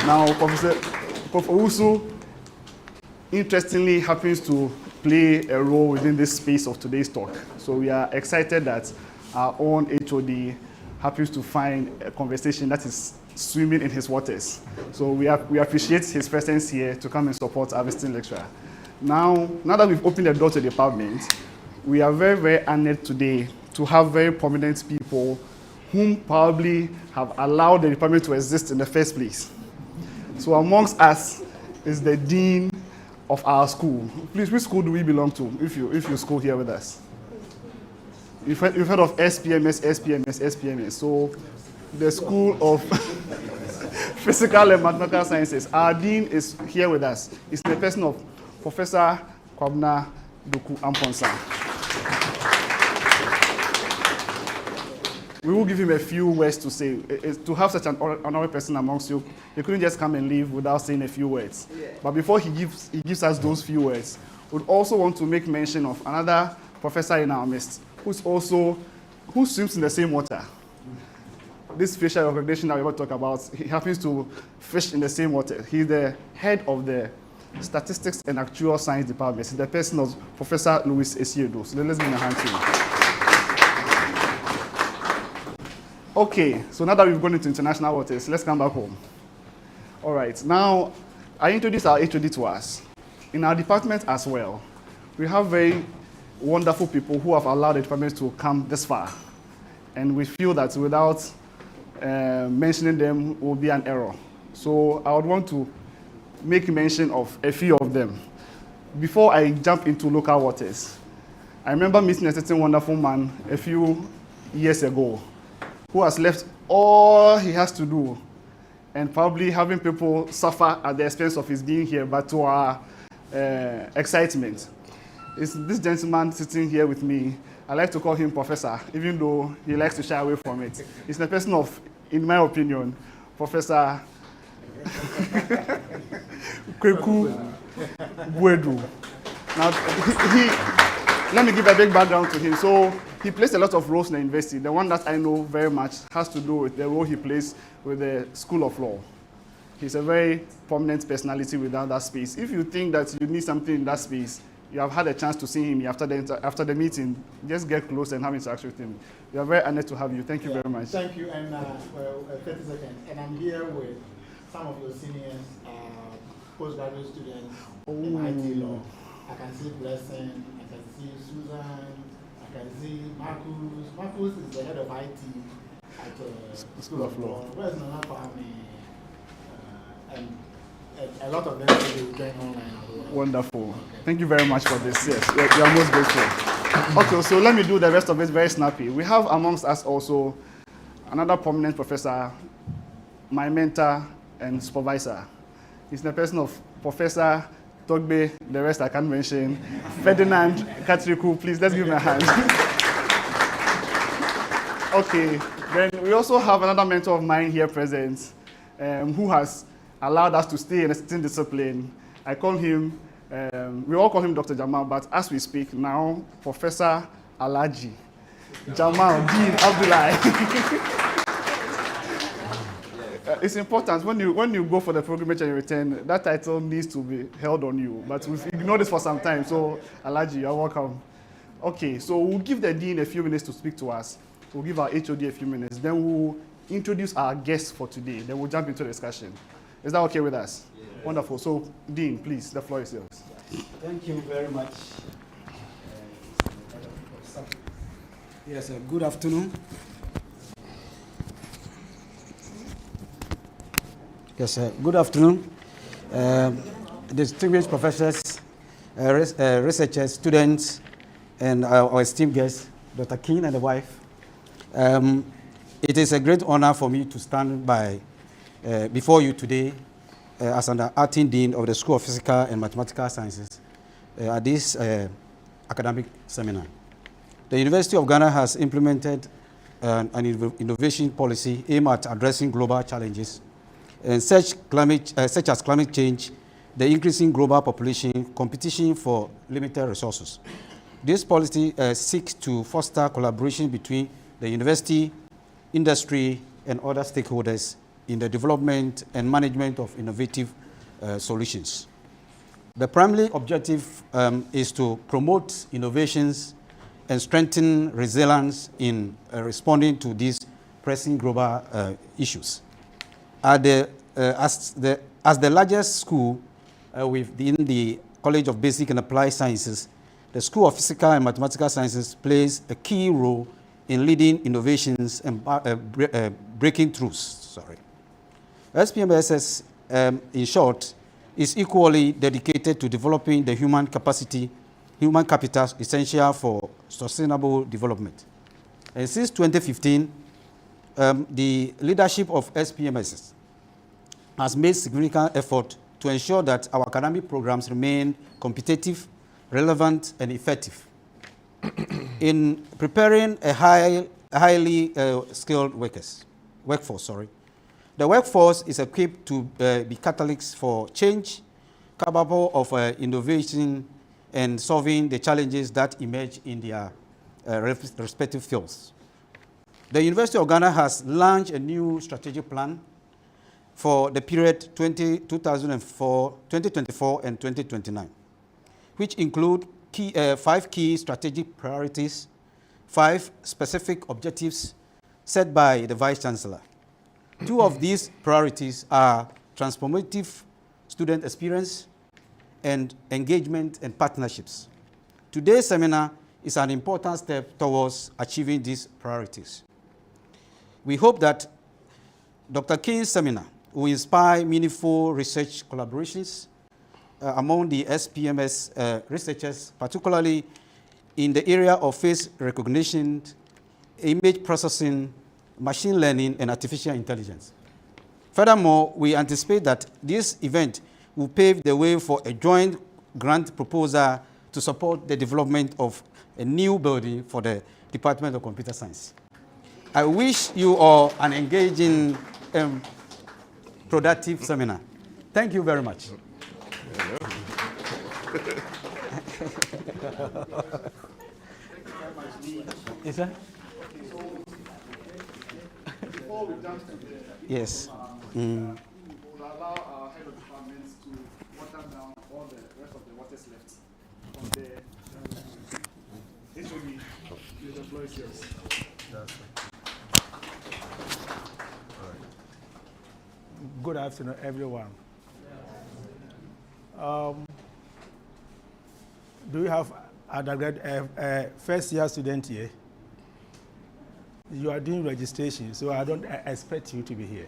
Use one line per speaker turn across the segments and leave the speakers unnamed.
Now, Prof. Owusu, interestingly, happens to play a role within this space of today's talk. So we are excited that our own HOD happens to find a conversation that is swimming in his waters. So we appreciate his presence here to come and support our visiting lecturer. Now that we've opened the door to the department, we are very, very honored today to have very prominent people whom probably have allowed the department to exist in the first place. So amongst us is the dean of our school. Please, which school do we belong to if you school here with us? You've heard of SPMS. So the School of Physical and Mathematical Sciences. Our dean is here with us. It's the person of Professor Kwabena Doku Amponsa. We will give him a few words to say. To have such an honorary person amongst you, he couldn't just come and leave without saying a few words. Yeah. But before he gives us those few words, we'd also want to make mention of another professor in our midst who swims in the same water. This facial recognition that we're about to talk about, he happens to fish in the same water. He's the head of the Statistics and Actual Science Department. He's the person of Professor Louis Esiedo. So let's give him a hand to him. Okay, so now that we've gone into international waters, let's come back home. All right, now I introduced our HOD to us. In our department as well, we have very wonderful people who have allowed the department to come this far. And we feel that without mentioning them will be an error. So I would want to make mention of a few of them. Before I jump into local waters, I remember meeting a certain wonderful man a few years ago who has left all he has to do and probably having people suffer at the expense of his being here, but to our excitement. It's this gentleman sitting here with me. I like to call him Professor, even though he likes to shy away from it. He's the person of, in my opinion, Professor Kweku Bwedu. Now, let me give a big background to him. So he plays a lot of roles in the university. The one that I know very much has to do with the role he plays with the School of Law. He's a very prominent personality within that space. If you think that you need something in that space, you have had a chance to see him after the meeting, just get close and have interaction with him. We are very honored to have you. Thank you very much.
Thank you, and 30 seconds. And I'm here with some of your seniors, postgraduate students in IT law. I can see Blessing, I can see Susan, I can see Marcus. Marcus is the head of IT at the School of Law. Where's Nana Kwame? And a lot of them will be going online as well.
Wonderful. Okay. Thank you very much for this. Yes, we are most grateful. Okay, so let me do the rest of it very snappy. We have amongst us also another prominent professor, my mentor and supervisor. He's the person of Professor Togbe, the rest I can't mention. Ferdinand Katriku, please, let's give him a hand. Okay, then we also have another mentor of mine here present, who has allowed us to stay in a certain discipline. I call him, we all call him Dr. Jamal, but as we speak now, Professor Alaji Jamal Dean Abdullahi. It's important when you go for the pilgrimage and you return, that title needs to be held on you. But we've ignored this for some time, so Alaji, you're welcome. Okay, so we'll give the Dean a few minutes to speak to us. We'll give our HOD a few minutes. Then we'll introduce our guests for today. Then we'll jump into the discussion. Is that okay with us? Yeah. Wonderful. So, Dean, please, the floor is yours.
Thank you very much. Yes, good afternoon. Yes, good afternoon. Distinguished professors, researchers, students, and our esteemed guests, Dr. King and the wife. It is a great honor for me to stand before you today as an acting dean of the School of Physical and Mathematical Sciences at this academic seminar. The University of Ghana has implemented an innovation policy aimed at addressing global challenges, such as climate change, the increasing global population, competition for limited resources. This policy seeks to foster collaboration between the university, industry, and other stakeholders in the development and management of innovative solutions. The primary objective is to promote innovations and strengthen resilience in responding to these pressing global issues. As the largest school within the College of Basic and Applied Sciences, the School of Physical and Mathematical Sciences plays a key role in leading innovations and breaking throughs. SPMSS, in short, is equally dedicated to developing the human capital essential for sustainable development. And since 2015, the leadership of SPMSS has made significant effort to ensure that our academic programs remain competitive, relevant, and effective in preparing a highly skilled workforce. The workforce is equipped to be catalysts for change, capable of innovation and solving the challenges that emerge in their respective fields. The University of Ghana has launched a new strategic plan for the period 2024 and 2029, which include 5 key strategic priorities, 5 specific objectives set by the Vice Chancellor. 2 of these priorities are transformative student experience and engagement and partnerships. Today's seminar is an important step towards achieving these priorities. We hope that Dr. King's seminar will inspire meaningful research collaborations among the SPMS researchers, particularly in the area of face recognition, image processing, machine learning, and artificial intelligence. Furthermore, we anticipate that this event will pave the way for a joint grant proposal to support the development of a new building for the Department of Computer Science. I wish you all an engaging and productive seminar. Thank you very much. Is that?
Before we jump to the
Yes.
we'll allow our head of departments to water down all the rest of the waters left from there. HOD, the floor is yours.
Good afternoon, everyone. Do you have a first-year student here? You are doing registration, so I don't expect you to be here.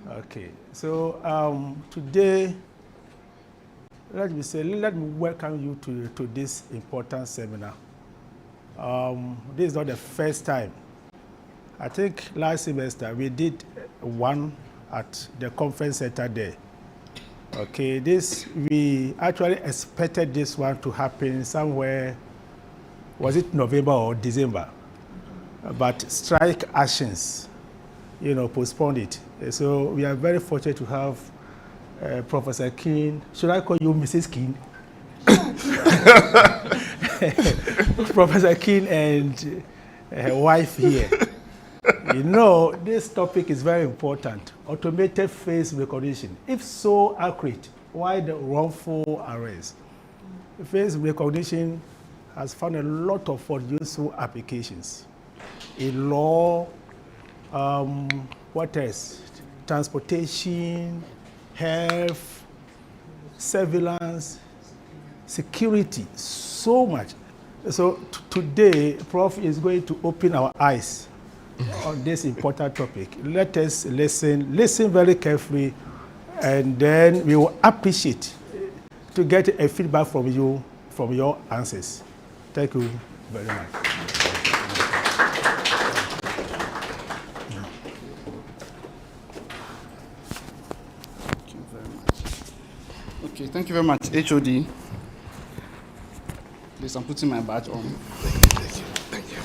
Okay. So today, let me welcome you to this important seminar. This is not the first time. I think last semester we did one at the conference center there. Okay, we actually expected this one to happen somewhere, was it November or December? But strike actions, postponed it. So we are very fortunate to have Professor King. Should I call you Mrs. King? Professor King and her wife here. This topic is very important. Automated face recognition. If so accurate, why the wrongful arrest? Face recognition has found a lot of useful applications in law, what else? Transportation, health, surveillance, security, so much. So today, Prof is going to open our eyes on this important topic. Let us listen very carefully, and then we will appreciate to get a feedback from you, from your answers. Thank you very much.
Thank you very much. Okay, thank you very much, HOD. Please, I'm putting my badge on. Thank you.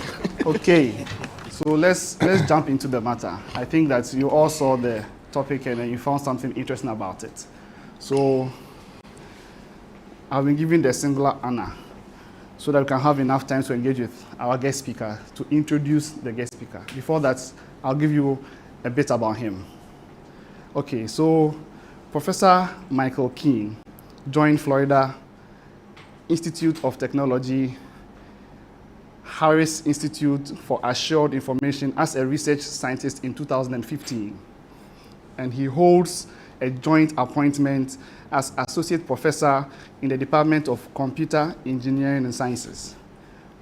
Okay. So let's jump into the matter. I think that you all saw the topic and you found something interesting about it. So I've been given the singular honor so that we can have enough time to engage with our guest speaker, to introduce the guest speaker. Before that, I'll give you a bit about him. Okay, so Professor Michael Keane joined Florida Institute of Technology, Harris Institute for Assured Information as a research scientist in 2015. And he holds a joint appointment as associate professor in the Department of Computer Engineering and Sciences.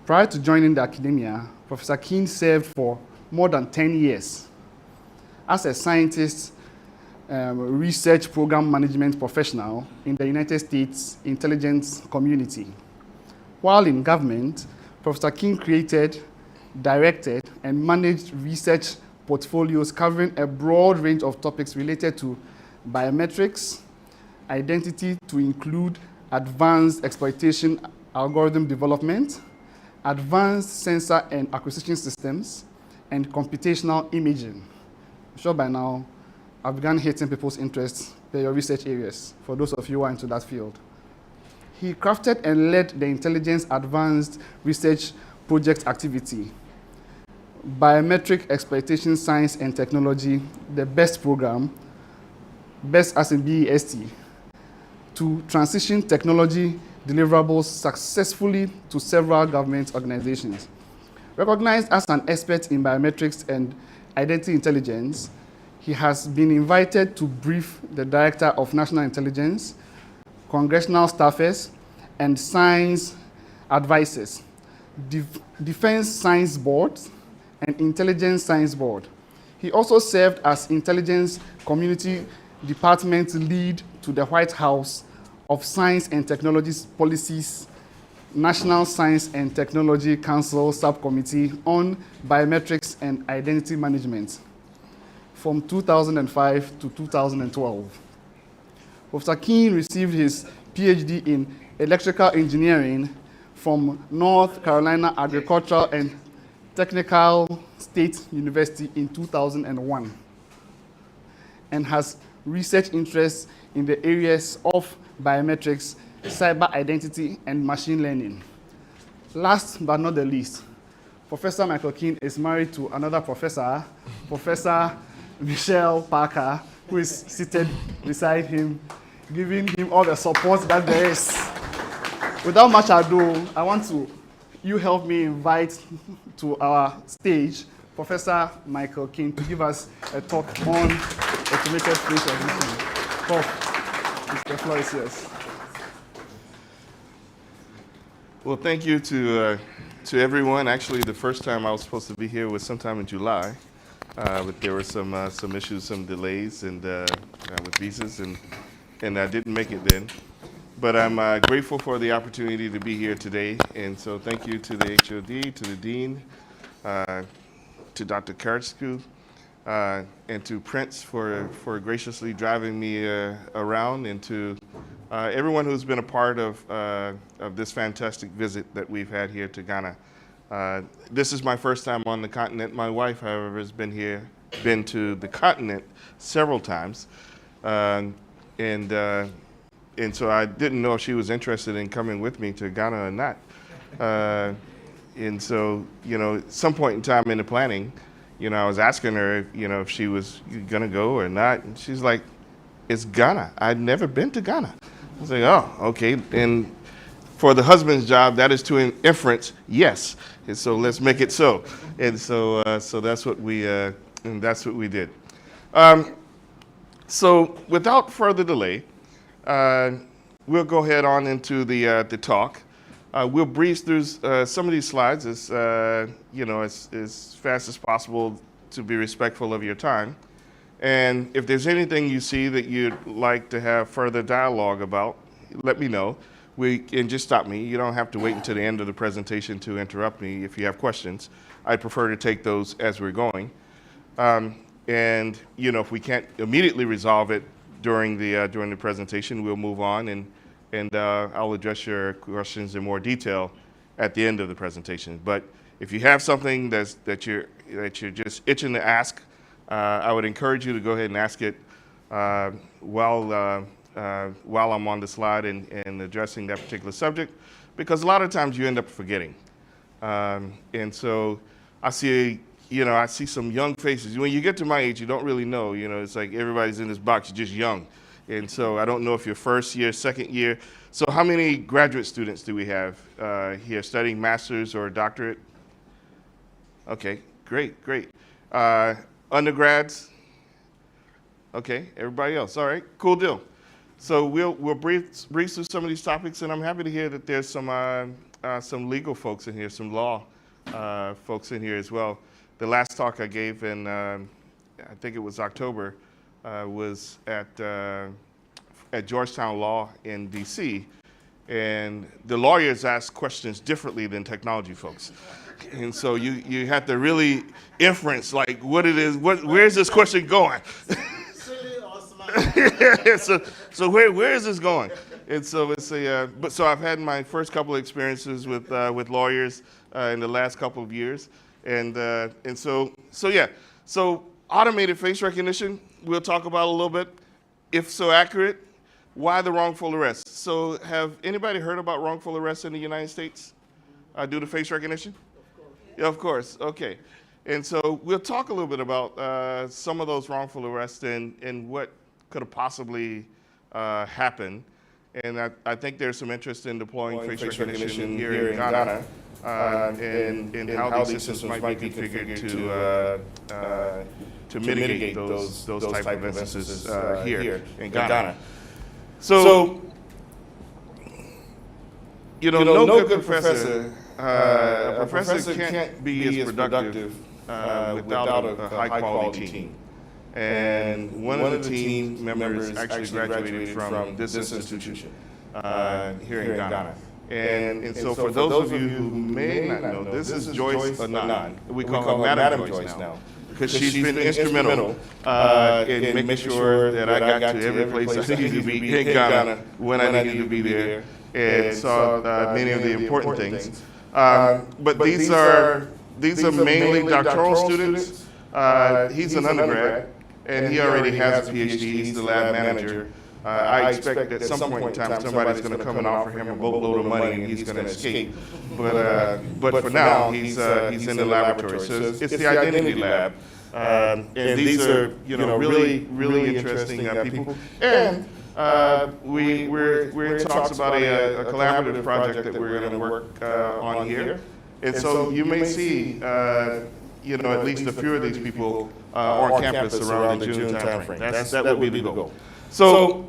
Prior to joining the academia, Professor Keane served for more than 10 years as a scientist, research program management professional in the United States intelligence community. While in government, Professor Keane created, directed, and managed research portfolios covering a broad range of topics related to biometrics, identity to include advanced exploitation algorithm development, advanced sensor and acquisition systems, and computational imaging. I'm sure by now I've begun hitting people's interests per your research areas, for those of you who are into that field. He crafted and led the Intelligence Advanced Research Project activity, Biometric Exploitation Science and Technology, the BEST program, BEST as in BEST, to transition technology deliverables successfully to several government organizations. Recognized as an expert in biometrics and identity intelligence, he has been invited to brief the Director of National Intelligence, congressional staffers, and science advisors, Defense Science Board, and Intelligence Science Board. He also served as Intelligence Community Department lead to the White House of Science and Technology Policies, National Science and Technology Council Subcommittee on Biometrics and Identity Management from 2005 to 2012. Professor Keane received his PhD in electrical engineering from North Carolina Agricultural and Technical State University in 2001 and has research interests in the areas of biometrics, cyber identity, and machine learning. Last but not the least, Professor Michael Keane is married to another professor, Professor Michelle Parker, who is seated beside him, giving him all the support that there is. Without much ado, I want you help me invite to our stage Professor Michael Keane to give us a talk on automated face recognition. Prof, the floor is yours.
Well, thank you to everyone. Actually, the first time I was supposed to be here was sometime in July, but there were some issues, some delays, and with visas, and I didn't make it then. But I'm grateful for the opportunity to be here today, and so thank you to the HOD, to the Dean, to Dr. Kartsku, and to Prince for graciously driving me around, and to everyone who's been a part of this fantastic visit that we've had here to Ghana. This is my first time on the continent. My wife, however, has been to the continent several times, and so I didn't know if she was interested in coming with me to Ghana or not. And so, at some point in time in the planning, I was asking her, if she was gonna go or not, and she's like, "It's Ghana. I'd never been to Ghana." I was like, "Oh, okay." And for the husband's job, that is to inference yes. And so let's make it so. And so, that's what we did. So without further delay, we'll go ahead on into the talk. We'll breeze through some of these slides as fast as possible to be respectful of your time. And if there's anything you see that you'd like to have further dialogue about, let me know. And just stop me. You don't have to wait until the end of the presentation to interrupt me if you have questions. I'd prefer to take those as we're going. And if we can't immediately resolve it during the presentation, we'll move on, and I'll address your questions in more detail at the end of the presentation. But if you have something that you're just itching to ask, I would encourage you to go ahead and ask it while I'm on the slide and addressing that particular subject, because a lot of times you end up forgetting. And so I see you know, I see some young faces. When you get to my age, you don't really know. You know, it's like everybody's in this box. You're just young. And so I don't know if you're first year, second year. So how many graduate students do we have here studying master's or doctorate? Okay, great, great. Undergrads? Okay, everybody else. All right, cool deal. So we'll breeze through some of these topics, and I'm happy to hear that there's some legal folks in here, some law folks in here as well. The last talk I gave in, I think it was October, was at Georgetown Law in DC, and the lawyers ask questions differently than technology folks. And so you have to really inference like what it is, where's this question going? so where is this going? And so it's so I've had my first couple of experiences with lawyers in the last couple of years, and so automated face recognition we'll talk about a little bit. If so accurate, why the wrongful arrest? So have anybody heard about wrongful arrest in the United States due to face recognition? Yeah, of course. Okay. And so we'll talk a little bit about some of those wrongful arrests and what could have possibly happened. And I think there's some interest in deploying face recognition here in Ghana and how these systems might be configured to mitigate those type of instances here in Ghana. So, you know, no good professor, a professor can't be as productive without a high-quality team. And one of the team members actually graduated from this institution here in Ghana. And so for those of you who may not know, this is Joyce Anan. We call her Madam Joyce now, because she's been instrumental in making sure that I got to every place I needed to be in Ghana when I needed to be there, and saw many of the important things. But these are mainly doctoral students. He's an undergrad, and he already has a PhD. He's the lab manager. I expect at some point in time somebody's going to come and offer him a boatload of money and he's going to escape. But for now, he's in the laboratory. So it's the identity lab. And these are really interesting people. And we're in talks about a collaborative project that we're going to work on here. And so you may see at least a few of these people on campus around the June timeframe. That would be the goal. So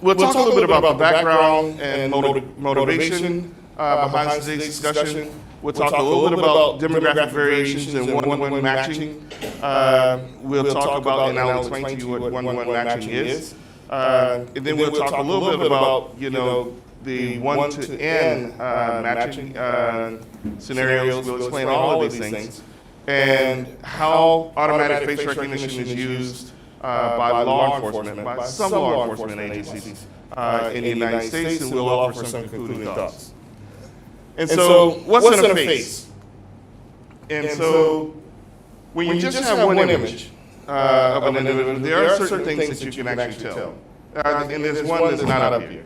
we'll talk a little bit about the background and motivation behind today's discussion. We'll talk a little bit about demographic variations and one-to-one matching. We'll talk about, and I'll explain to you what one-to-one matching is. And then we'll talk a little bit about, the one-to-n matching scenarios. We'll explain all of these things and how automatic face recognition is used by law enforcement, by some law enforcement agencies in the United States, and we'll offer some concluding thoughts. And so, what's in a face? And so, when you just have one image of an individual, there are certain things that you can actually tell. And there's one that's not up here.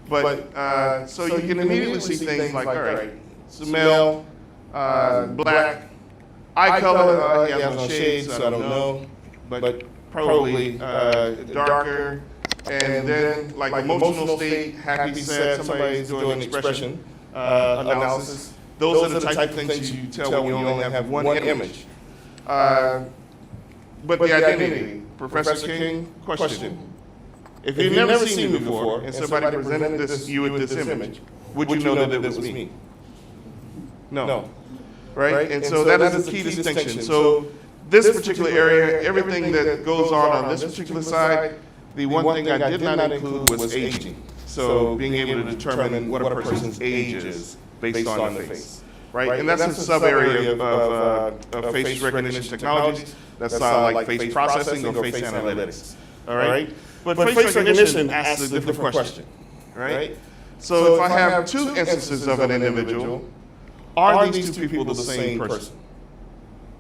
But, so you can immediately see things like, all right, it's a male, black, eye color, he has no shades, so I don't know, but probably darker, and then like emotional state, happy, sad, somebody's doing expression analysis. Those are the type of things you tell when you only have one image. But the identity, Professor King, question. If you've never seen me before and somebody presented you with this image, would you know that it was me? No. Right? And so that is a key distinction. So this particular area, everything that goes on this particular side, the one thing I did not include was aging. So being able to determine what a person's age is based on the face. Right? And that's a sub-area of face recognition technologies. That's like face processing or face analytics. All right? But face recognition asks a different question. Right? So if I have two instances of an individual, are these two people the same person?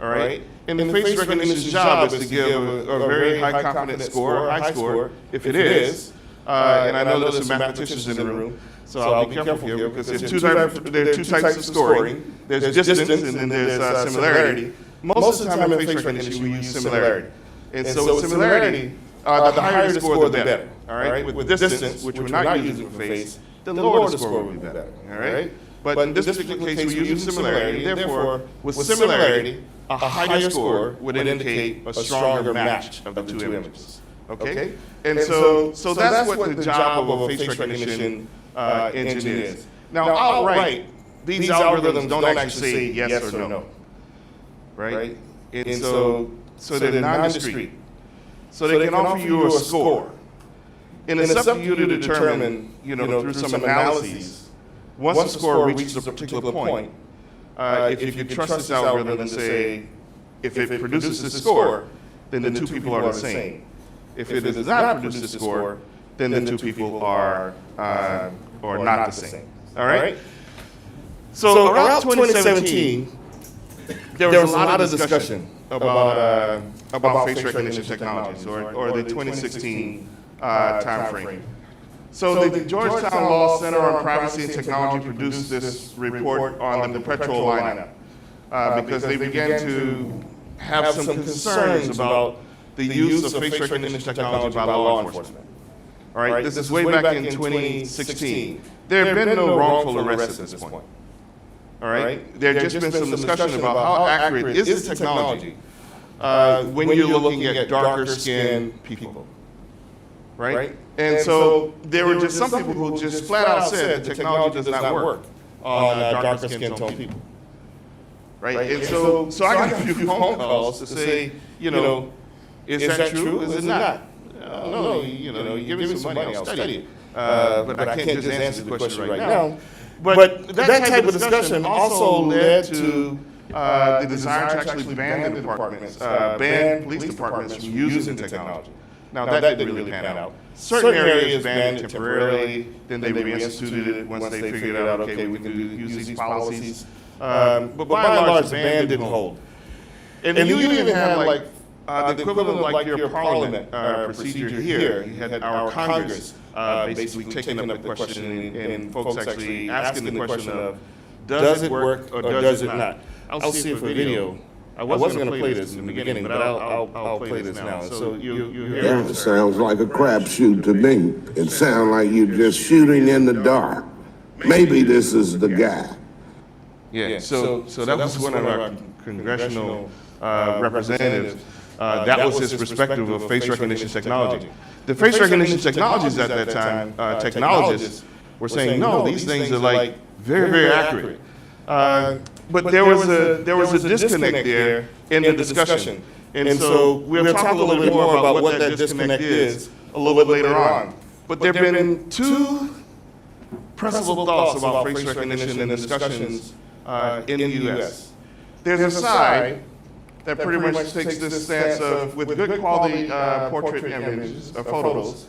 All right? And the face recognition's job is to give a very high confidence score, high score, if it is. And I know there's some mathematicians in the room, so I'll be careful here because there are two types of scoring. There's distance and then there's similarity. Most of the time in face recognition, we use similarity. And so with similarity, the higher the score, the better. All right. With distance, which we're not using for face, the lower the score will be better. All right. But in this particular case, we're using similarity. Therefore, with similarity, a higher score would indicate a stronger match of the two images. Okay? And so that's what the job of a face recognition engine is. Now, outright, these algorithms don't actually say yes or no. Right? And so they're non-discrete. So they can offer you a score. And it's up to you to determine, through some analyses, once the score reaches a particular point, if you trust this algorithm and say, if it produces this score, then the two people are the same. If it does not produce this score, then the two people are not the same. All right? So around 2017, there was a lot of discussion about face recognition technologies, or the 2016 time frame. So the Georgetown Law Center on Privacy and Technology produced this report on the perpetual lineup because they began to have some concerns about the use of face recognition technology by law enforcement. All right, this is way back in 2016. There have been no wrongful arrests at this point. All right, there have just been some discussion about how accurate is the technology when you're looking at darker skinned people. Right? And so there were just some people who just flat out said the technology does not work on darker skin tone people. Right? And so I got a few phone calls to say, is that true? Is it not? No, you give me some money, I'll study it. But I can't just answer the question right now. But that type of discussion also led to the desire to actually ban the departments, ban police departments from using technology. Now that didn't really pan out. Certain areas banned it temporarily, then they reinstituted it once they figured out, okay, we can use these policies. But by and large, the ban didn't hold. And you even had the equivalent of like your parliament procedure here. You had our Congress basically taking up the question and folks actually asking the question of, does it work or does it not? I'll see if a video. I wasn't going to play this in the beginning, but I'll play this now. So you hear
That sounds like a crapshoot to me. It sounds like you're just shooting in the dark. Maybe this is the guy.
Yeah, so that was one of our congressional representatives. That was his perspective of face recognition technology. The face recognition technologies at that time, technologists were saying, no, these things are like very, very accurate. But there was a disconnect there in the discussion. And so we'll talk a little bit more about what that disconnect is a little bit later on. But there have been two principal thoughts about face recognition and discussions in the U.S. There's a side that pretty much takes this stance of, with good quality portrait images or photos,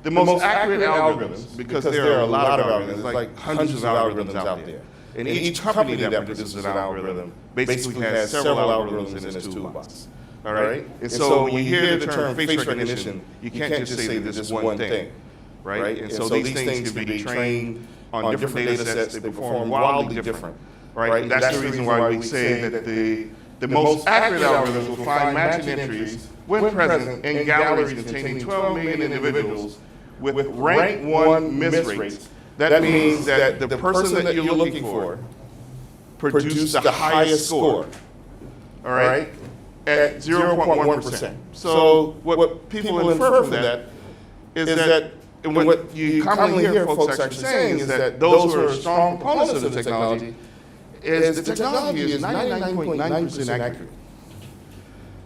the most accurate algorithms, because there are a lot of algorithms, like hundreds of algorithms out there. And each company that produces an algorithm basically has several algorithms in its toolbox. All right? And so when you hear the term face recognition, you can't just say that this is one thing. Right? And so these things can be trained on different data sets. They perform wildly different. Right? And that's the reason why we say that the most accurate algorithms will find matching entries when present in galleries containing 12 million individuals with rank 1 miss rates. That means that the person that you're looking for produced the highest score, all right, at 0.1%. So what people infer from that is that, and what you commonly hear folks actually saying is that those who are strong proponents of the technology is the technology is 99.9% accurate,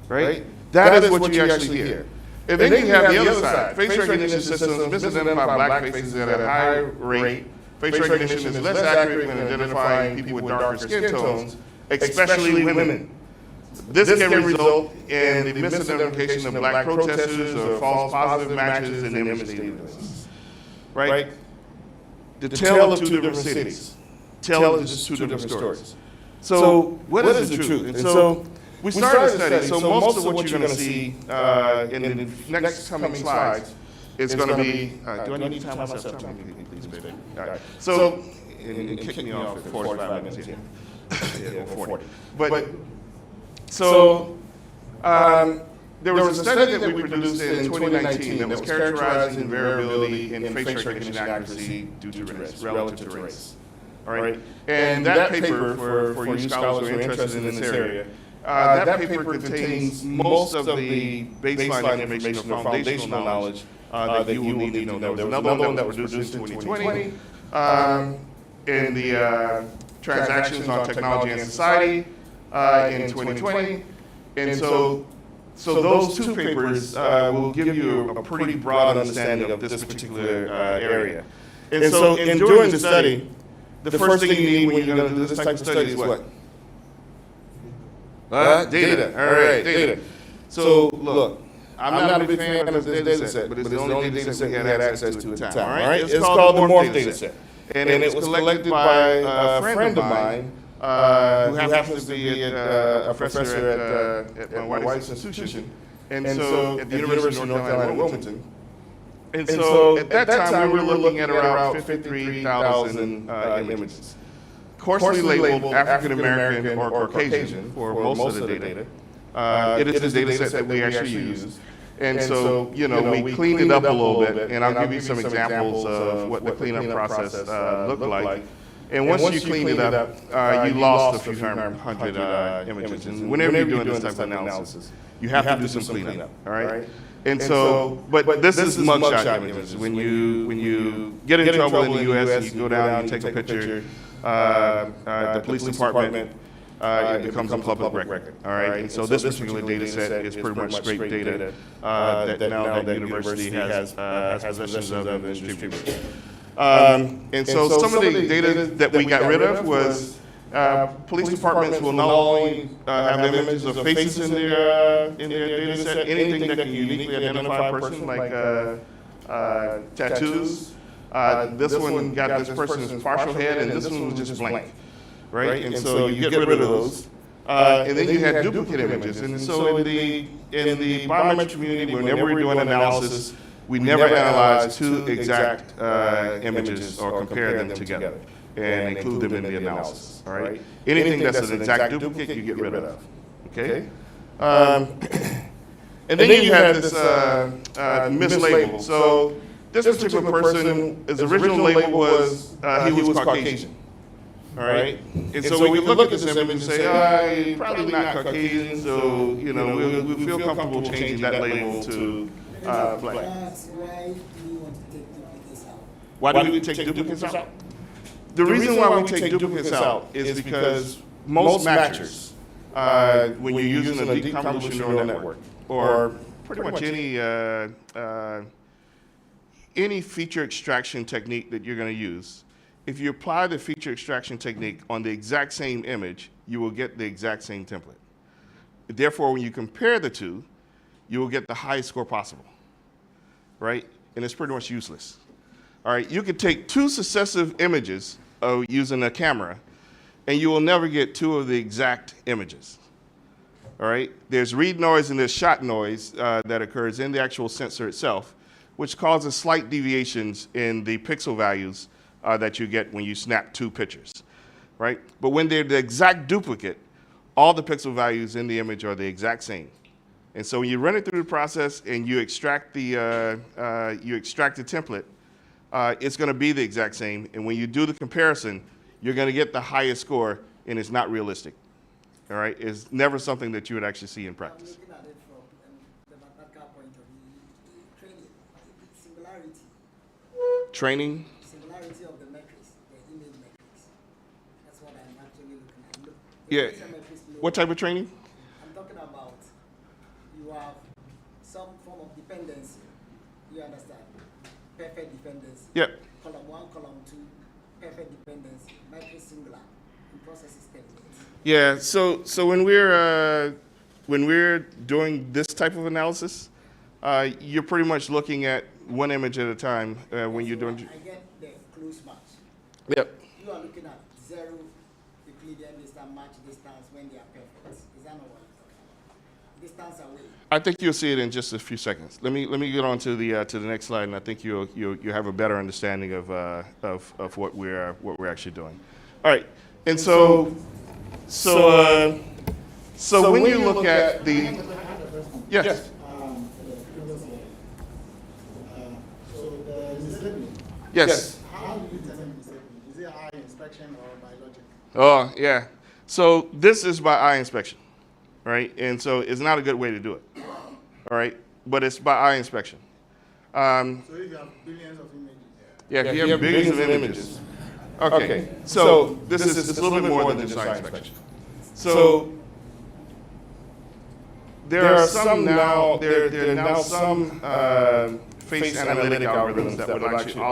right? That is what you actually hear. And then you have the other side. Face recognition systems misidentify black faces at a high rate. Face recognition is less accurate when identifying people with darker skin tones, especially women. This can result in the misidentification of black protesters or false positive matches in image databases. Right? The tale of two different cities. Tell us just two different stories. So what is the truth? And so we started a study. So most of what you're going to see in the next coming slides is going to be. Do I need to time myself? Tell me, please, baby. All right. So and kick me off at 45 minutes here. Yeah, or 40. But So there was a study that we produced in 2019 that was characterizing variability in face recognition accuracy due to race, relative to race. All right, and that paper, for you scholars who are interested in this area, that paper contains most of the baseline information or foundational knowledge that you will need to know. There was another one that was produced in 2020 in the Transactions on Technology and Society in 2020. And so those two papers will give you a pretty broad understanding of this particular area. And so in doing the study, the first thing you need when you're going to do this type of study is what? Data. All right, data. So look, I'm not a big fan of this data set, but it's the only data set we had access to at the time. All right? It's called the Morph data set. And it was collected by a friend of mine who happens to be a professor at my wife's institution, and so at the University of North Carolina at Wilmington. And so at that time, we were looking at around 53,000 images. Coarsely labeled African American or Caucasian for most of the data. It is the data set that we actually use. And so, you know, we cleaned it up a little bit, and I'll give you some examples of what the cleanup process looked like. And once you cleaned it up, you lost a few hundred images. And whenever you're doing this type of analysis, you have to do some cleanup, all right? And so, but this is mugshot images. When you get in trouble in the U.S. and you go down and you take a picture, the police department, it becomes a public record, all right? And so this particular data set is pretty much straight data that now that university has possessions of and distributes. And so some of the data that we got rid of was police departments will not only have images of faces in their data set, anything that can uniquely identify a person, like tattoos. This one got this person's partial head, and this one was just blank, right? And so you get rid of those. And then you had duplicate images. And so in the biometric community, whenever we're doing analysis, we never analyze two exact images or compare them together and include them in the analysis, all right? Anything that's an exact duplicate, you get rid of, okay? And then you have this mislabel. So this particular person, his original label was he was Caucasian, all right? And so we can look at this image and say, probably not Caucasian, so, you know, we feel comfortable changing that label to black. Why do we take duplicates out? The reason why we take duplicates out is because most matchers, when you're using a deep convolution neural network, or pretty much any feature extraction technique that you're going to use, if you apply the feature extraction technique on the exact same image, you will get the exact same template. Therefore, when you compare the two, you will get the highest score possible, right? And it's pretty much useless. All right, you could take two successive images of using a camera, and you will never get two of the exact images. All right, there's read noise and there's shot noise that occurs in the actual sensor itself, which causes slight deviations in the pixel values that you get when you snap two pictures, right? But when they're the exact duplicate, all the pixel values in the image are the exact same. And so when you run it through the process and you extract the template, it's going to be the exact same. And when you do the comparison, you're going to get the highest score, and it's not realistic. All right, it's never something that you would actually see in practice.
Looking at it from the mathematical point of view, training, singularity.
Training.
Singularity of the metrics, the image metrics. That's what I'm actually looking at. Look,
Yeah. What type of training?
I'm talking about you have some form of dependency. You understand? Perfect dependency.
Yep.
Column 1, column 2, perfect dependency, matrix singular, and process is template.
Yeah. So when we're doing this type of analysis, you're pretty much looking at one image at a time when you're doing.
I get the close match.
Yep.
You are looking at 0 Euclidean distance match distance when they are perfect. Is that not what I'm talking about? Distance away.
I think you'll see it in just a few seconds. Let me get on to the next slide, and I think you'll have a better understanding of what we're actually doing. All right, and so So when you look at the,
I have a question.
yes,
For the previous slide. So the disabling,
yes.
how do you determine disabling? Is it eye inspection or biologic?
Oh, yeah. So this is by eye inspection, right? And so it's not a good way to do it, all right? But it's by eye inspection.
So if you have billions of images.
Yeah, if you have billions of images. Okay, so this is it's a little bit more than just eye inspection. So there are some now, there are now some face analytic algorithms that would actually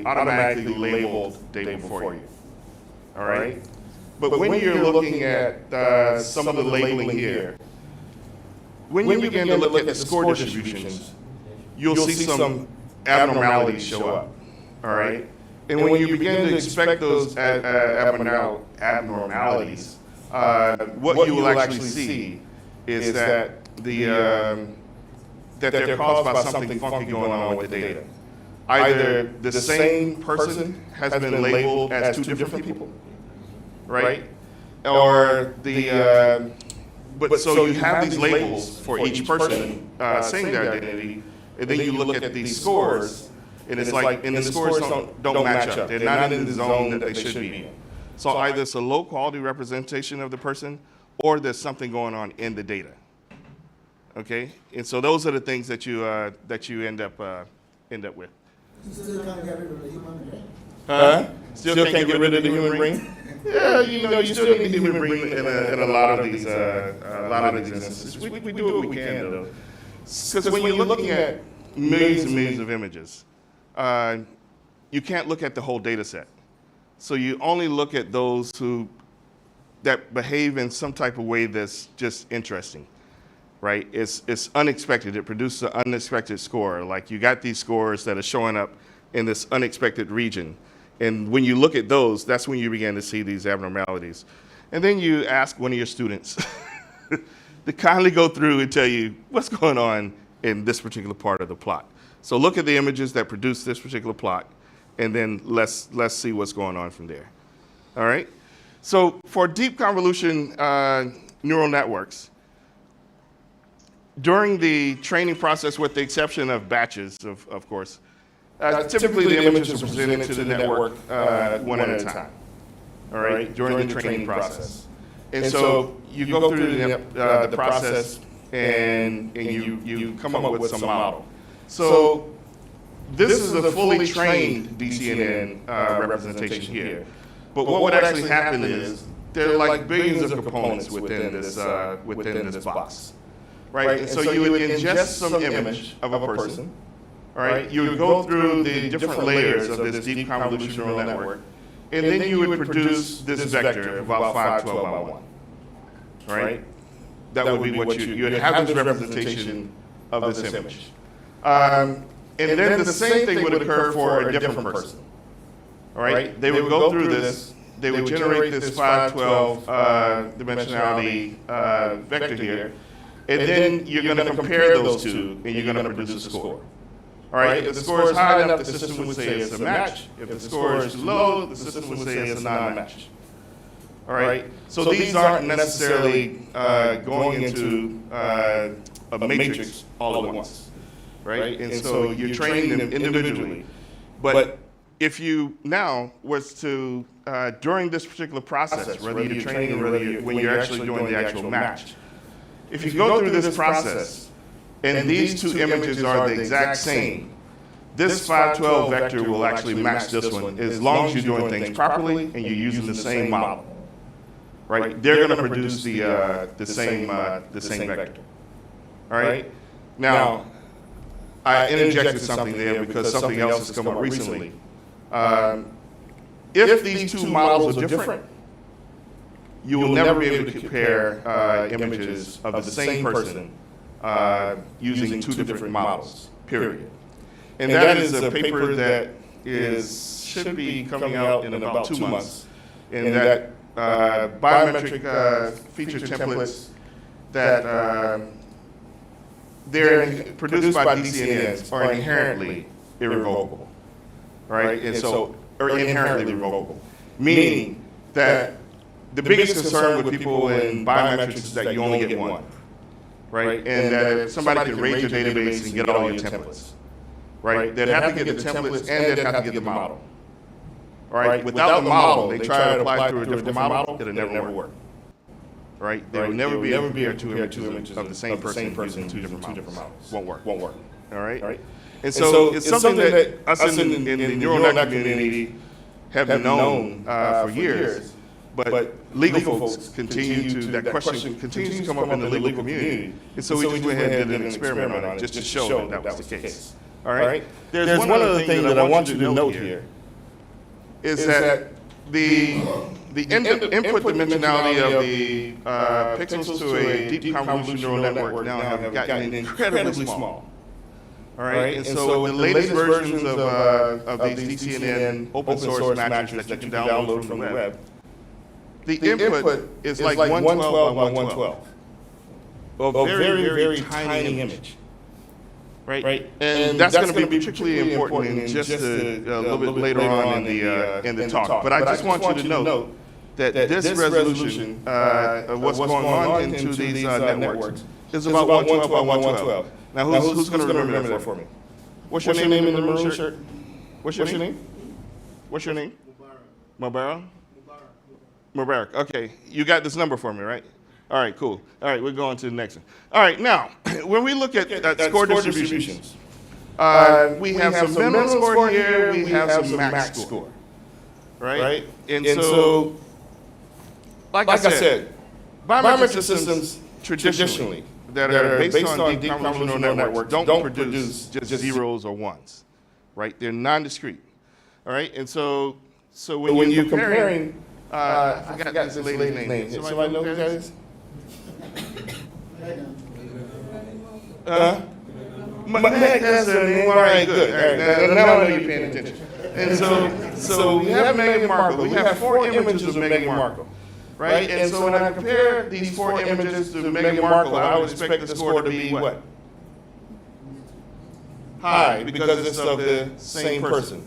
automatically label data for you, all right? But when you're looking at some of the labeling here, when you begin to look at the score distributions, you'll see some abnormalities show up, all right? And when you begin to expect those abnormalities, what you will actually see is that that they're caused by something funky going on with the data. Either the same person has been labeled as two different people, right? Or but so you have these labels for each person saying their identity, and then you look at these scores, and it's like, and the scores don't match up. They're not in the zone that they should be in. So either it's a low quality representation of the person, or there's something going on in the data. Okay, and so those are the things that you end up with.
Still can't get rid of the human brain.
Still can't get rid of the human brain. Yeah, you still need the human brain in a lot of these instances. We do what we can though, because when you're looking at millions and millions of images, you can't look at the whole data set. So you only look at those that behave in some type of way that's just interesting, right? It's unexpected. It produces an unexpected score. Like you got these scores that are showing up in this unexpected region. And when you look at those, that's when you begin to see these abnormalities. And then you ask one of your students to kindly go through and tell you what's going on in this particular part of the plot. So look at the images that produce this particular plot, and then let's see what's going on from there. All right? So for deep convolution neural networks, during the training process, with the exception of batches, of course, typically the images are presented to the network one at a time, all right, during the training process. And so you go through the process and you come up with some model. So this is a fully trained DCNN representation here. But what would actually happen is there are like billions of components within this box, right? And so you would ingest some image of a person, all right? You would go through the different layers of this deep convolutional neural network, and then you would produce this vector about 512 by 1, right? That would be what you would have this representation of this image. And then the same thing would occur for a different person, all right? They would go through this, they would generate this 512 dimensionality vector here, and then you're going to compare those two, and you're going to produce a score. All right, if the score is high enough, the system would say it's a match. If the score is low, the system would say it's a non-match. All right, so these aren't necessarily going into a matrix all at once, right? And so you're training them individually. But if you now was to, during this particular process, whether you're training or when you're actually doing the actual match, if you go through this process, and these two images are the exact same, this 512 vector will actually match this one as long as you're doing things properly and you're using the same model, right? They're going to produce the same vector. All right. Now, I interjected something there because something else has come up recently. If these two models are different, you will never be able to compare images of the same person using two different models, period. And that is a paper that should be coming out in about 2 months, and that biometric feature templates that they're produced by DCNNs are inherently irrevocable, right? And so, or inherently revocable, meaning that the biggest concern with people in biometrics is that you only get one, right? And that somebody can raid your database and get all your templates, right? They'd have to get the templates and they'd have to get the model. All right, without the model, they try to apply through a different model, it'll never work. Right? They will never be able to compare two images of the same person using two different models. Won't work. All right? And so it's something that us in the neural net community have known for years, but legal folks that question continues to come up in the legal community. And so we just went ahead and did an experiment on it just to show that was the case. All right? There's one other thing that I want you to note here is that the input dimensionality of the pixels to a deep convolutional neural network now have gotten incredibly small. All right, and so with the latest versions of these DCNN open source matches that you can download from the web, the input is like 112 by 112, a very, very tiny image. Right, and that's going to be particularly important in just a little bit later on in the talk. But I just want you to note that this resolution of what's going on into these networks is about 112 by 112. Now, who's going to remember that for me? What's your name in the maroon shirt? What's your name? What's your name? Mubarak. Mubarak. Okay, you got this number for me, right? All right, cool. All right, we're going to the next one. All right, now, when we look at score distributions, we have some minimum score here, we have some max score, right? And so, like I said, biometric systems traditionally that are based on deep convolutional neural networks don't produce just zeros or ones, right? They're non-discrete, all right? And so when you're comparing, I forgot this lady's name. Somebody know who that is? That's her name. All right, good. All right, now I know you're paying attention. And so we have Meghan Markle. We have 4 images of Meghan Markle, right? And so when I compare these 4 images to Meghan Markle, I would expect the score to be what? High, because it's of the same person,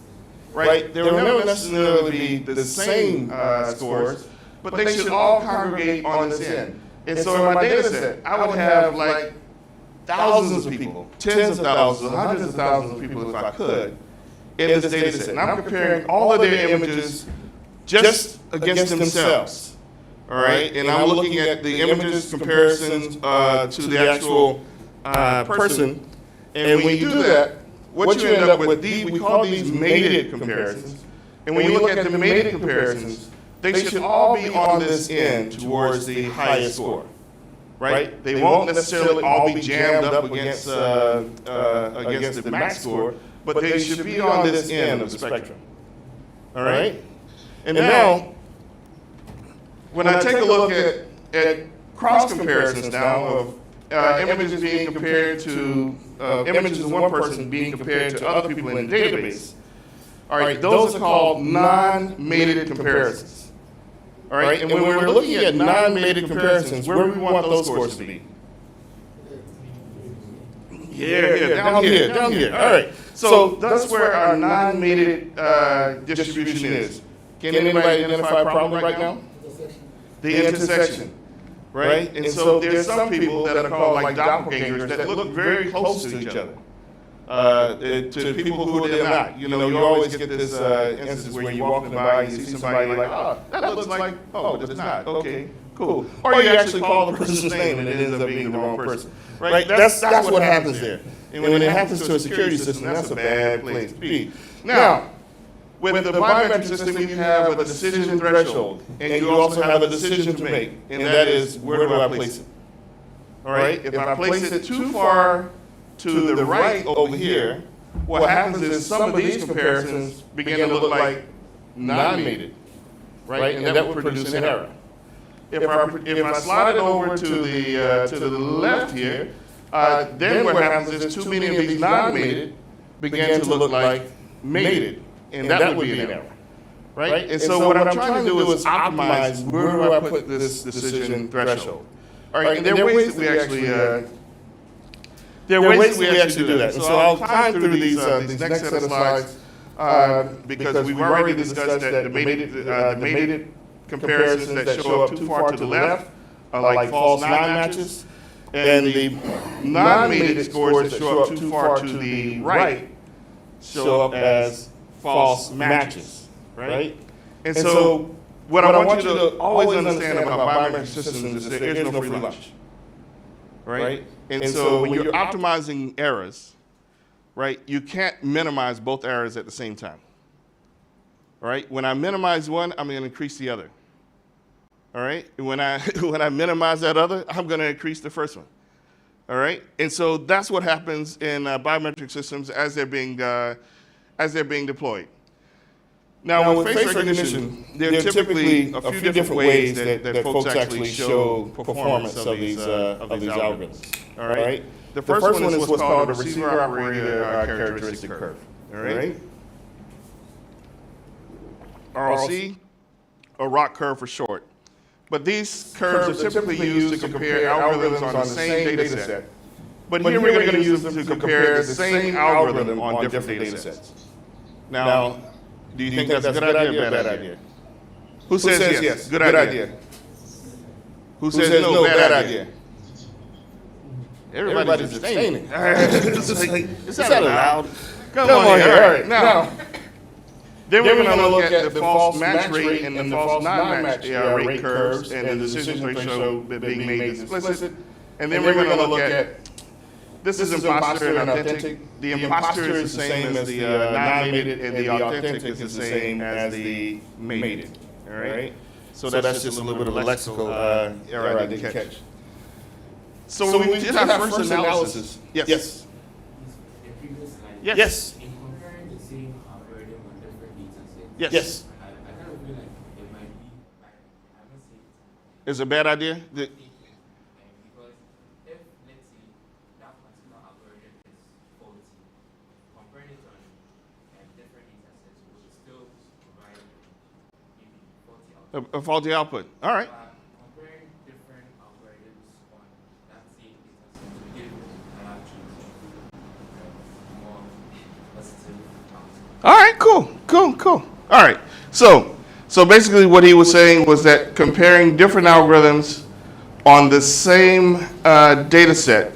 right? They will never necessarily be the same scores, but they should all congregate on this end. And so in my data set, I would have like thousands of people, tens of thousands, hundreds of thousands of people if I could in this data set. And I'm comparing all of their images just against themselves, all right? And I'm looking at the images comparisons to the actual person. And when you do that, what you end up with, we call these mated comparisons. And when you look at the mated comparisons, they should all be on this end towards the highest score, right? They won't necessarily all be jammed up against the max score, but they should be on this end of the spectrum, all right? And now, when I take a look at cross comparisons now of images being compared to, images of one person being compared to other people in the database, all right, those are called non-mated comparisons. All right, and when we're looking at non-mated comparisons, where do we want those scores to be? Down here. All right, so that's where our non-mated distribution is. Can anybody identify a problem right now? The intersection, right? And so there's some people that are called like doppelgangers that look very close to each other. To people who they're not. You know, you always get this instance where you're walking by and you see somebody like, oh, that looks like, oh, but it's not. Okay, cool. Or you actually call the person's name and it ends up being the wrong person. Right? That's what happens there. And when it happens to a security system, that's a bad place to be. Now, with the biometric system, you have a decision threshold, and you also have a decision to make, and that is, where do I place it? All right? If I place it too far to the right over here, what happens is some of these comparisons begin to look like non-mated, right? And that would produce an error. If I slide it over to the left here, then what happens is too many of these non-mated begin to look like mated, and that would be an error, right? And so what I'm trying to do is optimize where do I put this decision threshold. All right, and there are ways that we actually do that. And so I'll climb through these next set of slides because we've already discussed that the mated comparisons that show up too far to the left are like false non-matches, and the non-mated scores that show up too far to the right show up as false matches, right? And so what I want you to always understand about biometric systems is there is no free lunch, right? And so when you're optimizing errors, right, you can't minimize both errors at the same time, right? When I minimize one, I'm going to increase the other, all right? When I minimize that other, I'm going to increase the first one, all right? And so that's what happens in biometric systems as they're being deployed. Now, with face recognition, there are typically a few different ways that folks actually show performance of these algorithms. All right. The first one is what's called a receiver-operator characteristic curve. All right. ROC, or ROC curve for short. But these curves are typically used to compare algorithms on the same data set. But here we're going to use them to compare the same algorithm on different data sets. Now, do you think that's a good idea or bad idea? Who says yes? Good idea. Who says no? Bad idea. Everybody's abstaining. Is that allowed? Come on here. All right. Now, then we're going to look at the false match rate and the false non-match rate curves and the decision ratio being made explicit. And then we're going to look at this is imposter and authentic. The imposter is the same as the non-mated, and the authentic is the same as the mated. All right? So that's just a little bit of a lexical error I didn't catch. So when we did our first analysis, yes. Yes.
In comparing the same algorithm on different data sets,
Yes.
I kind of feel like it might be, I haven't seen it.
It's a bad idea?
Because if, let's say, that particular algorithm is faulty, comparing it on different data sets will still provide maybe faulty output.
A faulty output. All right.
Comparing different algorithms on that same data set will give an actually more positive output.
All right, cool. All right. So basically what he was saying was that comparing different algorithms on the same data set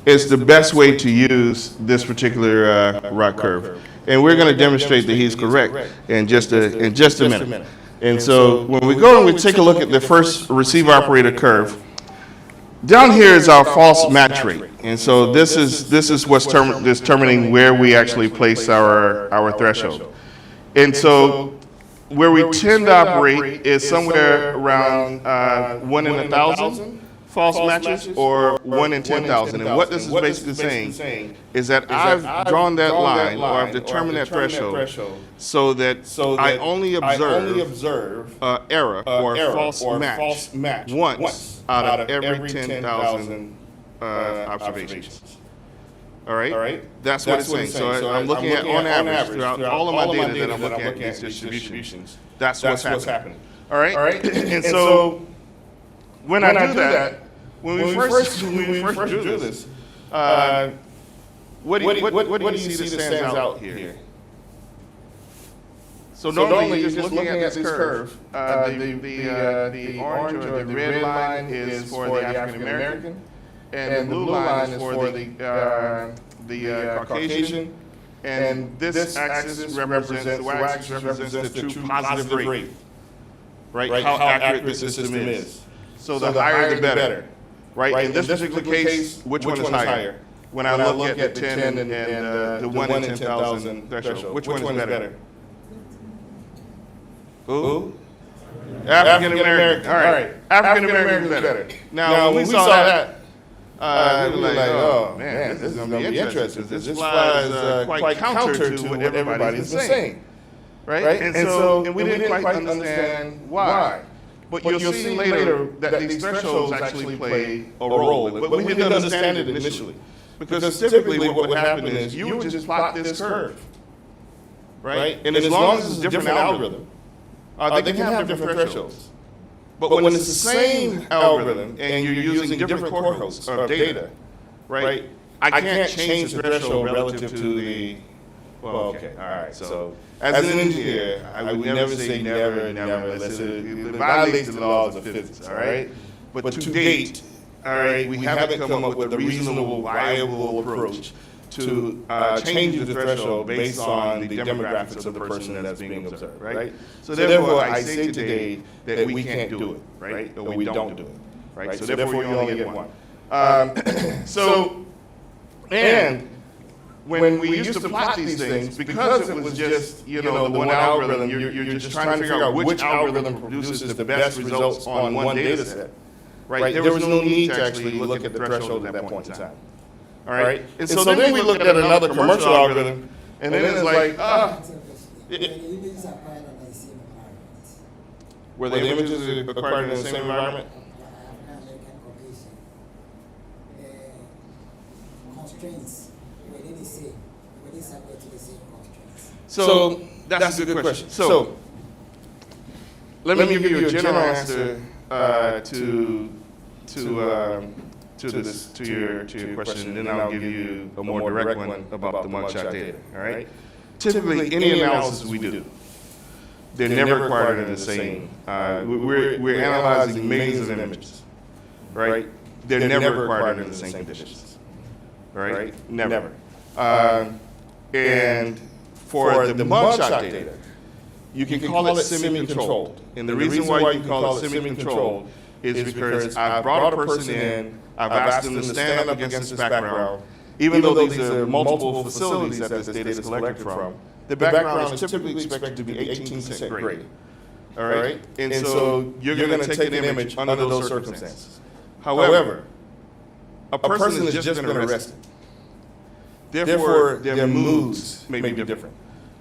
is the best way to use this particular ROC curve. And we're going to demonstrate that he's correct in just a minute. And so when we go and we take a look at the first receiver operator curve, down here is our false match rate. And so this is what's determining where we actually place our threshold. And so where we tend to operate is somewhere around 1 in 1,000 false matches or 1 in 10,000. And what this is basically saying is that I've drawn that line, or I've determined that threshold so that I only observe error or false match once out of every 10,000 observations. All right? That's what it's saying. So I'm looking at, on average, throughout all of my data that I'm looking at these distributions. That's what's happening. All right? And so when I do that, when we first do this, what do you see that stands out here? So normally, just looking at this curve, the orange or the red line is for the African American, and the blue line is for the Caucasian, and this axis represents the true positive rate, right? How accurate the system is. So the higher the better, right? In this particular case, which one is higher? When I look at the 10 and the 1 in 10,000 threshold, which one is better? Who? African American. All right. African American is better. Now, when we saw that, we were like, oh man, this is going to be interesting. This flies quite counter to what everybody's been saying, right? And we didn't quite understand why. But you'll see later that these thresholds actually play a role, but we didn't understand it initially. Because typically what would happen is you would just plot this curve, right? And as long as it's a different algorithm, they can have different thresholds. But when it's the same algorithm and you're using different cohorts of data, right? I can't change the threshold relative to Well, okay, all right. So, as an engineer, I would never say never, unless it violates the laws of physics, all right? But to date, all right, we haven't come up with a reasonable, viable approach to changing the threshold based on the demographics of the person that's being observed, right? So therefore, I say today that we can't do it, right? Or we don't do it, right? So therefore, you only get one. And when we used to plot these things, because it was just, the one algorithm, you're just trying to figure out which algorithm produces the best results on one data set, right? There was no need to actually look at the threshold at that point in time. All right? And so then we looked at another commercial algorithm, and then it's like, were the images acquired in the same environment?
Constraints, were they the same? Were they subject to the same constraints?
So that's a good question. So let me give you a general answer to your question, and then I'll give you a more direct one about the mugshot data. All right. Typically, any analysis we do, they're never acquired in the same. We're analyzing millions of images, right? They're never acquired in the same conditions. Right? Never. And for the mugshot data, you can call it semi-controlled. And the reason why you can call it semi-controlled is because I've brought a person in, I've asked them to stand up against this background, even though these are multiple facilities that this data is collected from. The background is typically expected to be 18% gray. All right? And so you're going to take an image under those circumstances. However, a person is just been arrested. Therefore, their moods may be different.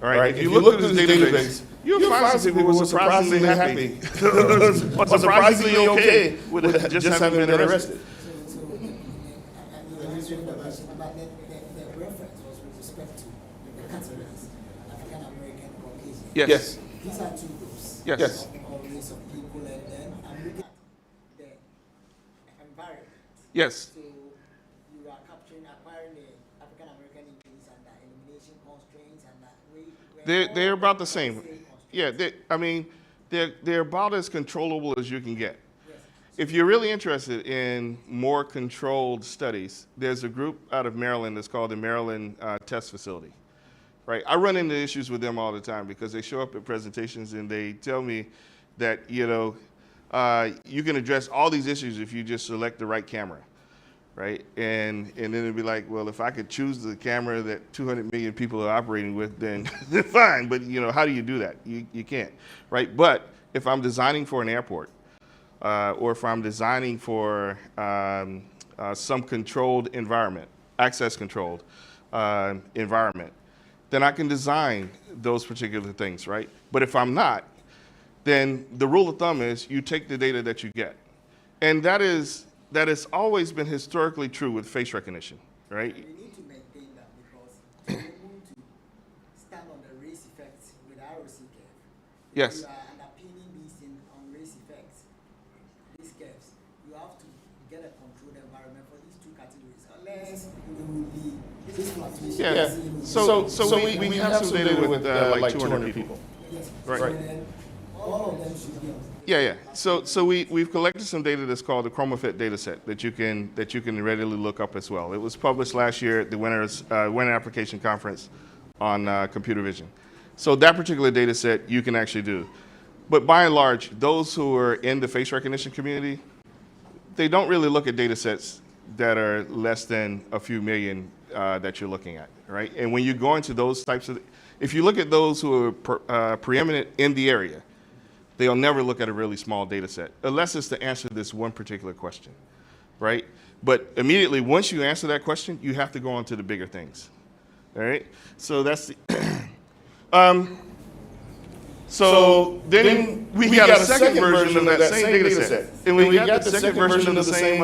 All right? If you look at this database, you'll find some people who are surprisingly happy or surprisingly okay with just having been arrested.
So the reference was with respect to the categories, African American, Caucasian.
Yes.
These are two groups.
Yes.
All race of people, and then I'm looking at the environment.
Yes.
So you are acquiring the African American images and the elimination constraints and that
They're about the same. Yeah, they're about as controllable as you can get.
Yes.
If you're really interested in more controlled studies, there's a group out of Maryland that's called the Maryland Test Facility. Right? I run into issues with them all the time because they show up at presentations and they tell me that, you can address all these issues if you just select the right camera. Right? And then it'd be like, well, if I could choose the camera that 200 million people are operating with, then fine. But how do you do that? You can't, right? But if I'm designing for an airport, or if I'm designing for some controlled environment, access controlled environment, then I can design those particular things, right? But if I'm not, then the rule of thumb is you take the data that you get, and that has always been historically true with face recognition, right?
We need to maintain that because to be able to stand on the race effects with ROC curve.
Yes.
You are underpinning these on race effects, these curves. You have to get a controlled environment for these two categories, unless it will be this fluctuation.
Yeah. So we have some data with like 200 people.
Yes.
Right.
So then all of them should be on.
Yeah. So we've collected some data that's called the ChromaFit data set that you can readily look up as well. It was published last year at the Winter Application Conference on computer vision. So that particular data set you can actually do. But by and large, those who are in the face recognition community, they don't really look at data sets that are less than a few million that you're looking at, right? And when you go into those types of, if you look at those who are preeminent in the area, they'll never look at a really small data set, unless it's to answer this one particular question, right? But immediately, once you answer that question, you have to go on to the bigger things, all right? So that's the, so then we got a second version of that same data set. And when we got the second version of the same,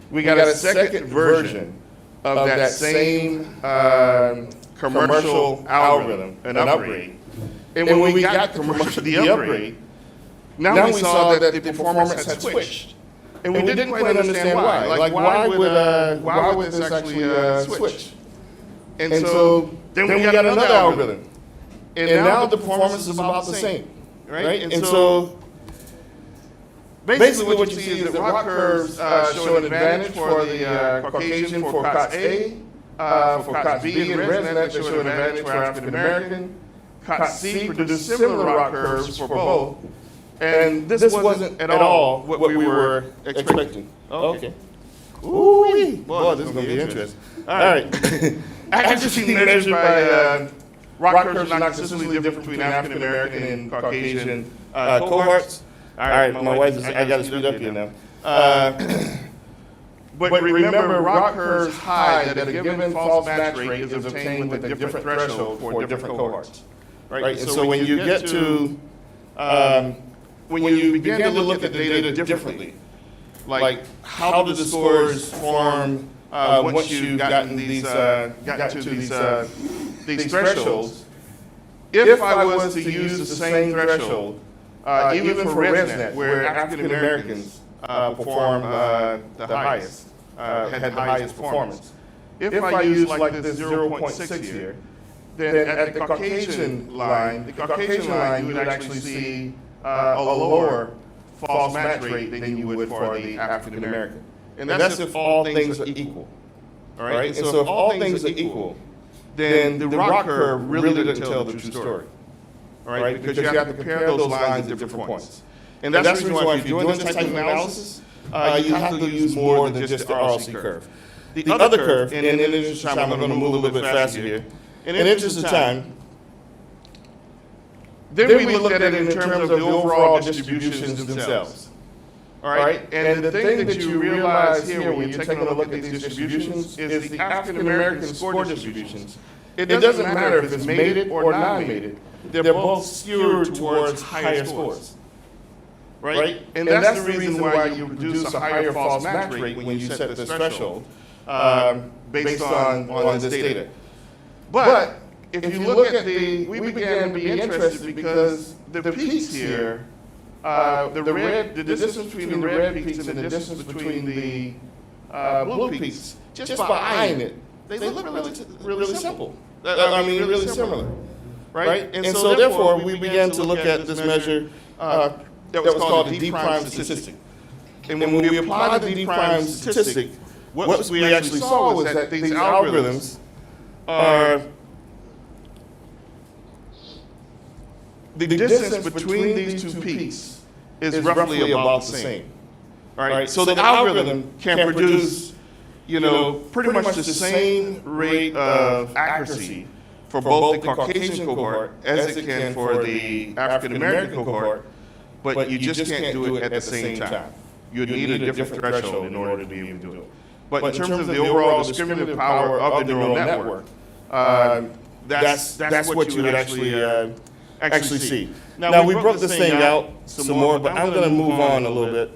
we got a second version of that same commercial algorithm, an upgrade. And when we got the upgrade, now we saw that the performance had switched. And we didn't quite understand why. Like, why would this actually switch? And so Then we got another algorithm. And now the performance is about the same, right? And so basically what you see is that ROC curves show an advantage for the Caucasian for COTS A, for COTS B and ResNet, they show an advantage for African American. COTS C produced similar ROC curves for both. And this wasn't at all what we were expecting. Okay. Ooh-wee. Boy, this is going to be interesting. All right. Accuracy measured by ROC curves are not consistently different between African American and Caucasian cohorts. All right, my wife is, I got to speed up here now. But remember, ROC curves hide that a given false match rate is obtained with a different threshold for different cohorts. Right? And so when you get to, when you begin to look at the data differently, like how do the scores form once you've gotten these, gotten to these thresholds, if I was to use the same threshold, even for ResNet, where African Americans perform the highest, had the highest performance. If I use like this 0.6 here, then at the Caucasian line, you would actually see a lower false match rate than you would for the African American. And that's if all things are equal. All right? And so if all things are equal, then the ROC curve really doesn't tell the true story. All right? Because you have to compare those lines at different points. And that's the reason why if you're doing this type of analysis, you have to use more than just the RLC curve. The other curve, and in the interest of time, I'm going to move a little bit faster here. In the interest of time, then we looked at it in terms of the overall distributions themselves. All right? And the thing that you realize here when you're taking a look at these distributions is the African American score distributions. It doesn't matter if it's mated or non-mated. They're both skewed towards higher scores. Right? And that's the reason why you produce a higher false match rate when you set this threshold based on this data. But if you look at we began to be interested because the peaks here, the distance between the red peaks and the distance between the blue peaks, just by eyeing it, they look really simple. I mean, really similar. Right? And so therefore, we began to look at this measure that was called the D prime statistic. And when we applied the D prime statistic, what we actually saw was that these algorithms are the distance between these two peaks is roughly about the same. All right? So the algorithm can produce, pretty much the same rate of accuracy for both the Caucasian cohort as it can for the African American cohort, but you just can't do it at the same time. You need a different threshold in order to be able to do it. But in terms of the overall discriminative power of the neural network, that's what you would actually see. Now we broke this thing out some more, but I'm going to move on a little bit.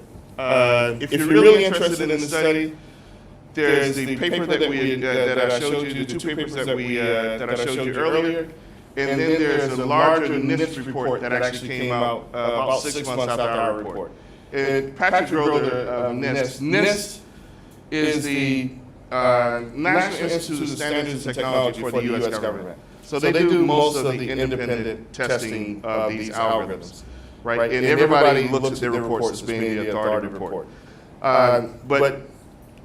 If you're really interested in the study, there's the paper that I showed you, the two papers that I showed you earlier, and then there's a larger NIST report that actually came out about 6 months after our report. And Patrick Grover of NIST. NIST is the National Institute of Standards and Technology for the U.S. government. So they do most of the independent testing of these algorithms, right? And everybody looks at their reports as being the authority report. But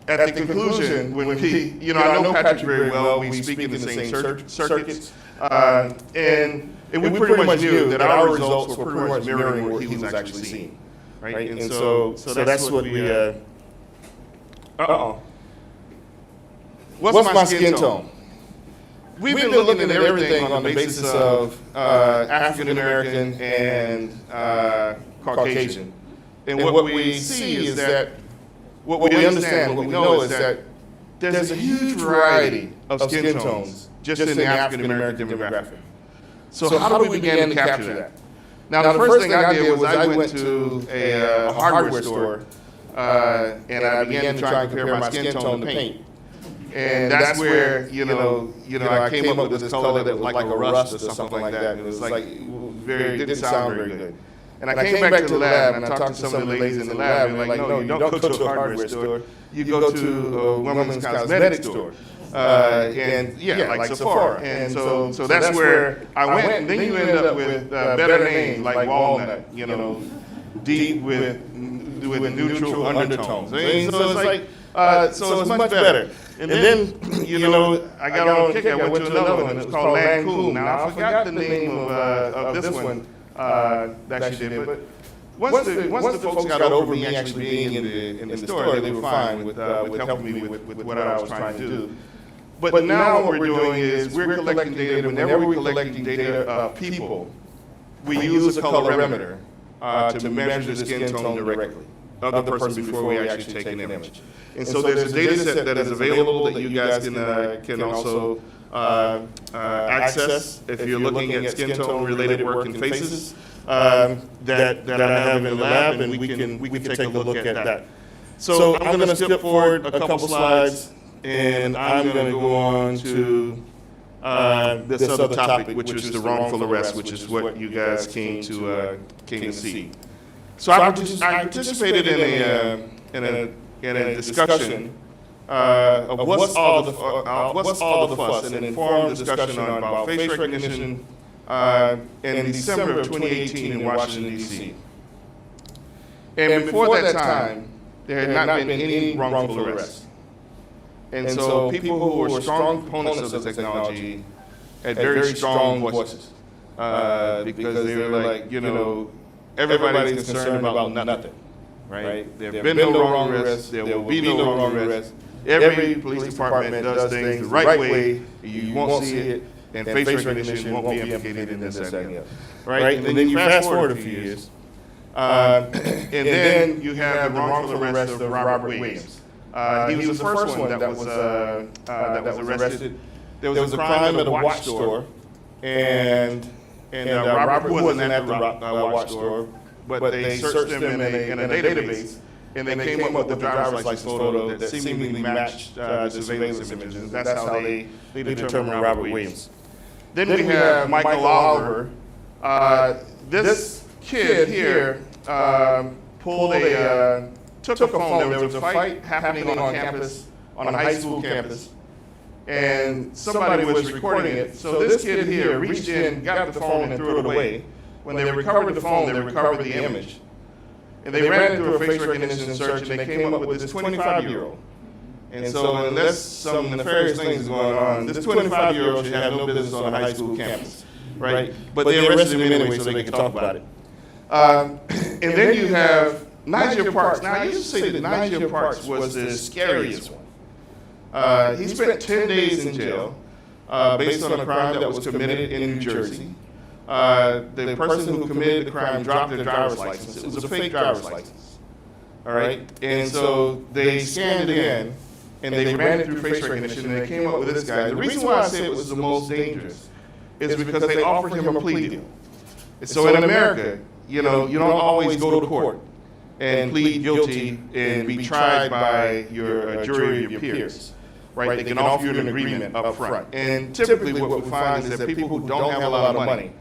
at the conclusion, when we, I know Patrick very well, we speak in the same circuits, and we pretty much knew that our results were pretty much mirroring what he was actually seeing, right? And so that's what we, What's my skin tone? We've been looking at everything on the basis of African American and Caucasian. And what we see is that, what we understand, what we know is that there's a huge variety of skin tones just in the African American demographic. So how do we begin to capture that? Now the first thing I did was I went to a hardware store and I began to try and compare my skin tone to paint. And that's where, I came up with this color that was like a rust or something like that. It was like it didn't sound very good. And I came back to the lab and I talked to some of the ladies in the lab and they're like, no, you don't go to a hardware store. You go to a women's cosmetic store. and yeah, like Sephora. And so that's where I went. And then you end up with better names like Walnut, you know, deep with neutral undertones. I mean, so it's like, so it's much better. And then, you know, I got on a kick. I went to another one. It was called Lancôme. Now, I forgot the name of this one that she did. But once the folks got over me actually being in the store, they were fine with helping me with what I was trying to do. But now what we're doing is we're collecting data. Whenever we're collecting data of people, we use a colorimeter to measure the skin tone directly of the person before we actually take an image. And so there's a data set that is available that you guys can also access if you're looking at skin tone related work in faces that I have in the lab, and we can take a look at that. So I'm going to skip forward a couple slides, and I'm going to go on to this other topic, which is the wrongful arrest, which is what you guys came to see. So I participated in a discussion of what's all the fuss, and an informed discussion about face recognition in December of 2018 in Washington, D.C. And before that time, there had not been any wrongful arrest. And so people who were strong proponents of the technology had very strong voices because they were like, you know, everybody's concerned about nothing, right? There have been no wrong arrests. There will be no wrong arrests. Every police department does things the right way. You won't see it, and face recognition won't be implicated in this area, right? And then you fast forward a few years, and then you have the wrongful arrest of Robert Williams. He was the first one that was arrested. There was a crime at a watch store, and Robert wasn't at the watch store, but they searched him in a database, and they came up with a driver's license photo that seemingly matched the surveillance images. And that's how they determined Robert Williams. Then we have Michael Oliver. This kid here took a phone. There was a fight happening on campus, on a high school campus, and somebody was recording it. So this kid here reached in, got the phone, and threw it away. When they recovered the phone, they recovered the image. And they ran it through a face recognition search, and they came up with this 25-year-old. And so unless some nefarious things is going on, this 25-year-old should have no business on a high school campus, right? But they arrested him anyway so they could talk about it. And then you have Nigel Parks. Now, I used to say that Nigel Parks was the scariest one. He spent 10 days in jail based on a crime that was committed in New Jersey. The person who committed the crime dropped their driver's license. It was a fake driver's license. All right? And so they scanned it in, and they ran it through face recognition, and they came up with this guy. The reason why I say it was the most dangerous is because they offered him a plea deal. So in America, you know, you don't always go to court and plead guilty and be tried by your jury of your peers, right? They can offer you an agreement up front. And typically what we find is that people who don't have a lot of money,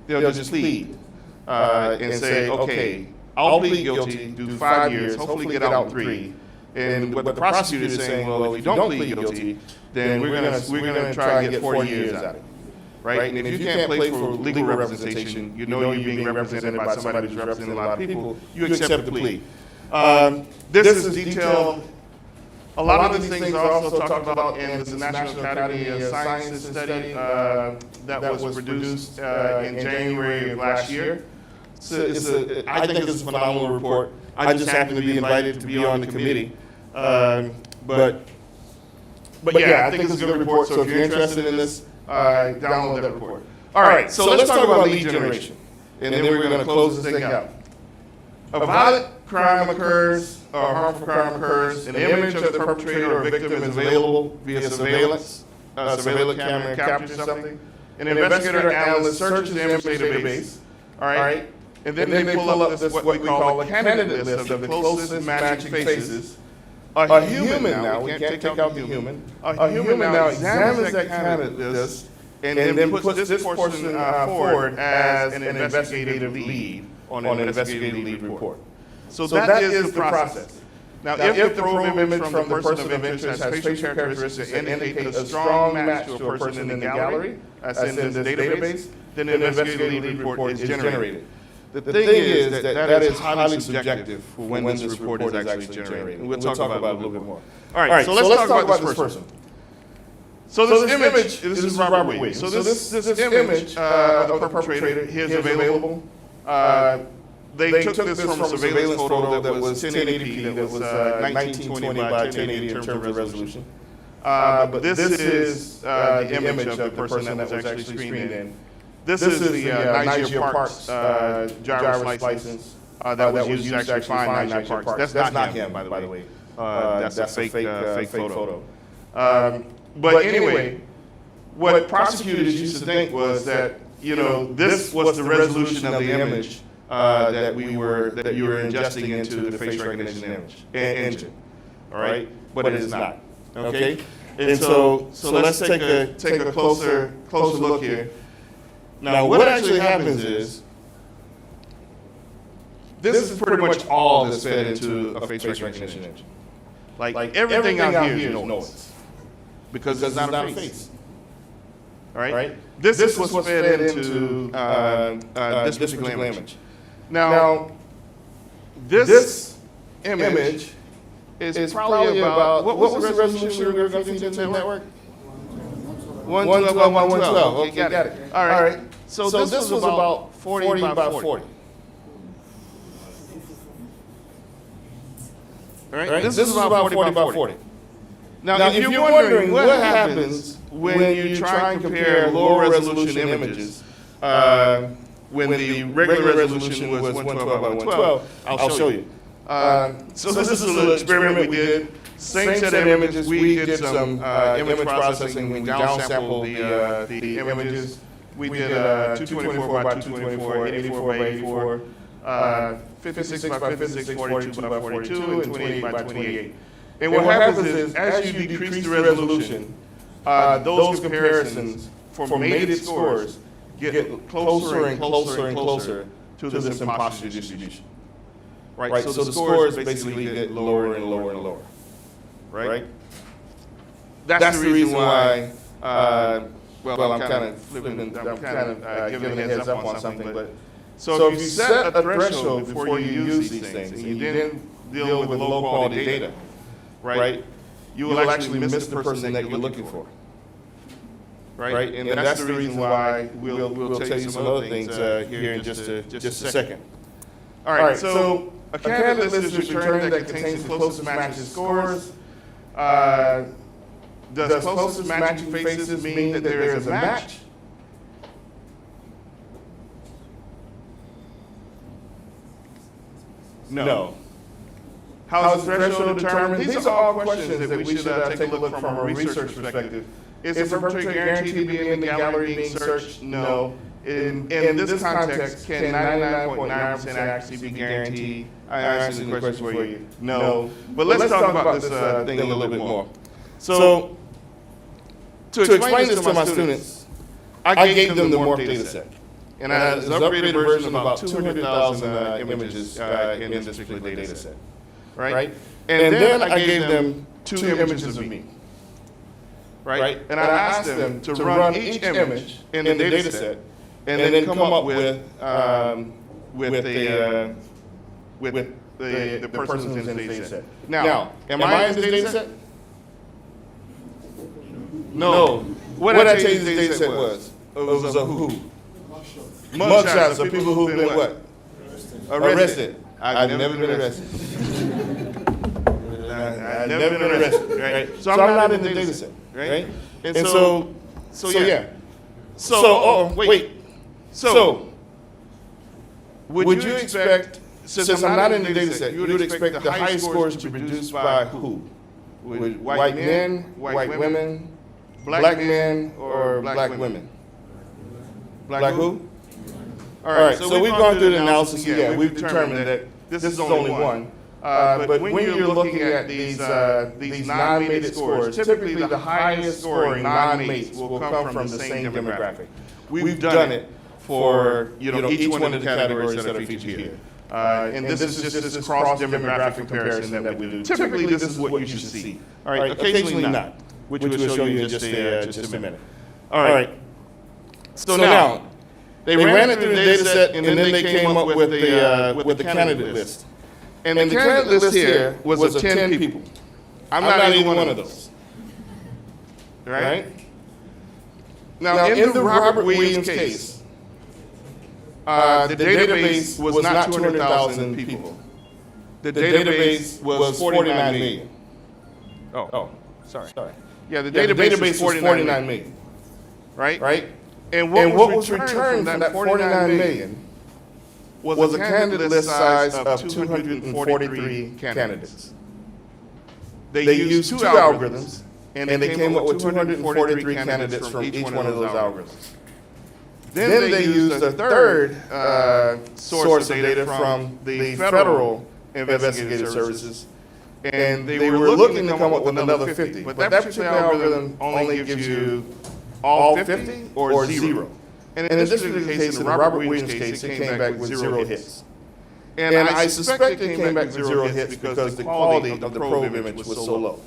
they'll just plead and say, okay, I'll plead guilty, do 5 years, hopefully get out in 3. And what the prosecutor is saying, well, if you don't plead guilty, then we're gonna try and get 4 years out of it, right? And if you can't play for legal representation, you know you're being represented by somebody who's representing a lot of people, you accept the plea. This is detailed. A lot of these things are also talked about in the National Academy of Sciences study that was produced in January of last year. I think it's a phenomenal report. I just happened to be invited to be on the committee. But yeah, I think it's a good report. So if you're interested in this, download that report. All right, so let's talk about lead generation. And then we're going to close this thing out. A violent crime occurs, or a harmful crime occurs, an image of the perpetrator or victim is available via surveillance camera captures something. An investigator or analyst searches the image database, all right? And then they pull up this, what we call a candidate list of the closest matching faces. A human now, we can't take out the human. A human now examines that candidate list and then puts this person forward as an investigative lead on an investigative lead report. So that is the process. Now, if the probe image from the person of interest has facial characteristics that indicate a strong match to a person in the gallery, as in this database, then the investigative lead report is generated. The thing is that is highly subjective for when this report is actually generated. And we'll talk about it a little bit more. All right, so let's talk about this person. So this image, this is Robert Wade. So this image of the perpetrator here is available. They took this from a surveillance photo that was 1080p, that was 1920 by 1080 in terms of resolution. But this is the image of the person that was actually screened in. This is the Nigeria Parks gyrus license that was used to actually find Nigeria Parks. That's not him, by the way. That's a fake photo. But anyway, what prosecutors used to think was that, you know, this was the resolution of the image that you were ingesting into the face recognition engine. All right, but it is not. Okay, and so let's take a closer look here. Now, what actually happens is this is pretty much all that's fed into a face recognition engine. Like everything out here is noise because it's not a face. All right, this was fed into this particular image. Now, this image is probably about, what was the resolution we were going to the network? 112 by 112. Okay, got it. All right. So this was about 40 by 40. All right. This is about 40 by 40. Now, if you're wondering what happens when you try and compare low resolution images, when the regular resolution was 112 by 112, I'll show you. So this is a little experiment we did. Same set of images. We did some image processing. We downsampled the images. We did 224 by 224, 84 by 84, 56 by 56, 42 by 42, and 28 by 28. And what happens is, as you decrease the resolution, those comparisons for mated scores get closer and closer and closer to this imposter distribution. Right? So the scores basically get lower and lower and lower. Right? That's the reason why, well, I'm kind of flipping, I'm kind of giving a heads up on something, but so if you set a threshold before you use these things, and you then deal with low quality data, right, you will actually miss the person that you're looking for. Right? And that's the reason why we'll tell you some other things here in just a second. All right, so a candidate list is returned that contains the closest matching scores. Does closest matching faces mean that there is a match? No. How is the threshold determined? These are all questions that we should take a look from a research perspective. Is the perpetrator guaranteed to be in the gallery being searched? No. In this context, can 99.9% accuracy be guaranteed? I answered the question for you. No. But let's talk about this thing a little bit more. So, to explain this to my students, I gave them the morph data set. And I had an upgraded version of about 200,000 images in this particular data set. Right? And then I gave them 2 images of me. Right? And I asked them to run each image in the data set and then come up with the person who's in the data set. Now, am I in this data set? No. What I tell you this data set was? It was a who? Mugshots of people who've been what? Arrested. I've never been arrested. I've never been arrested, right? So I'm not in the data set, right? And so yeah. So, wait. So, would you expect, since I'm not in the data set, you would expect the highest scores to be produced by who? Would white men, white women, black men, or black women? Black who? All right, so we've gone through the analysis. Yeah, we've determined that this is only one. But when you're looking at these non-mated scores, typically the highest scoring non-mates will come from the same demographic. We've done it for each one of the categories that are featured here. And this is just this cross-demographic comparison that we do. Typically, this is what you should see. All right, occasionally not, which we'll show you in just a minute. All right. So now, they ran it through the data set, and then they came up with the candidate list. And the candidate list here was of 10 people. I'm not even one of those. Right? Now, in the Robert Williams case, the database was not 200,000 people. The database was 49 million. Oh, sorry. Yeah, the database was 49 million. Right? And what was returned from that 49 million was a candidate list size of 243 candidates. They used two algorithms, and they came up with 243 candidates from each one of those algorithms. Then they used a third source of data from the federal investigative services, and they were looking to come up with another 50. But that particular algorithm only gives you all 50 or zero. And in this particular case, in the Robert Williams case, it came back with 0 hits. And I suspect it came back with 0 hits because the quality of the probe image was so low.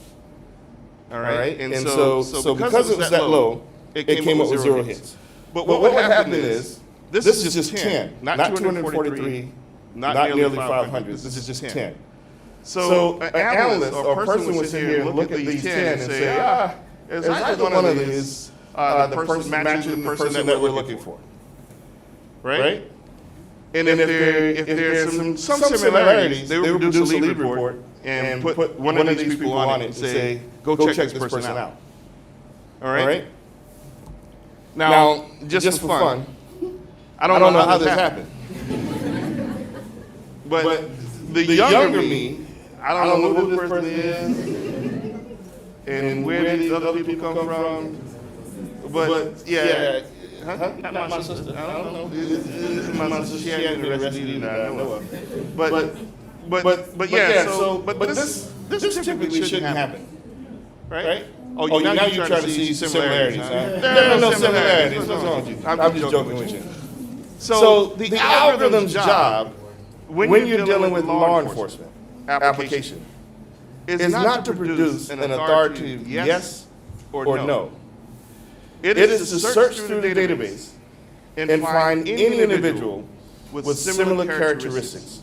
All right? And so because it was that low, it came up with 0 hits. But what happened is, this is just 10, not 243, not nearly 500. This is just 10. So an analyst or a person would sit here and look at these 10 and say, is either one of these the person matching the person that we're looking for? Right? And if there's some similarities, they would produce a lead report and put one of these people on it and say, go check this person out. All right? Now, just for fun, I don't know how this happened. But the younger me, I don't know who this person is and where these other people come from. But yeah, not my sister. I don't know. This is my sister. She hasn't been arrested either. I know of. But yeah. So this typically shouldn't happen, right? Oh, now you're trying to see similarities. There are no similarities. What's wrong with you? I'm just joking with you. So the algorithm's job, when you're dealing with law enforcement application, is not to produce an authoritative yes or no. It is to search through the database and find any individual with similar characteristics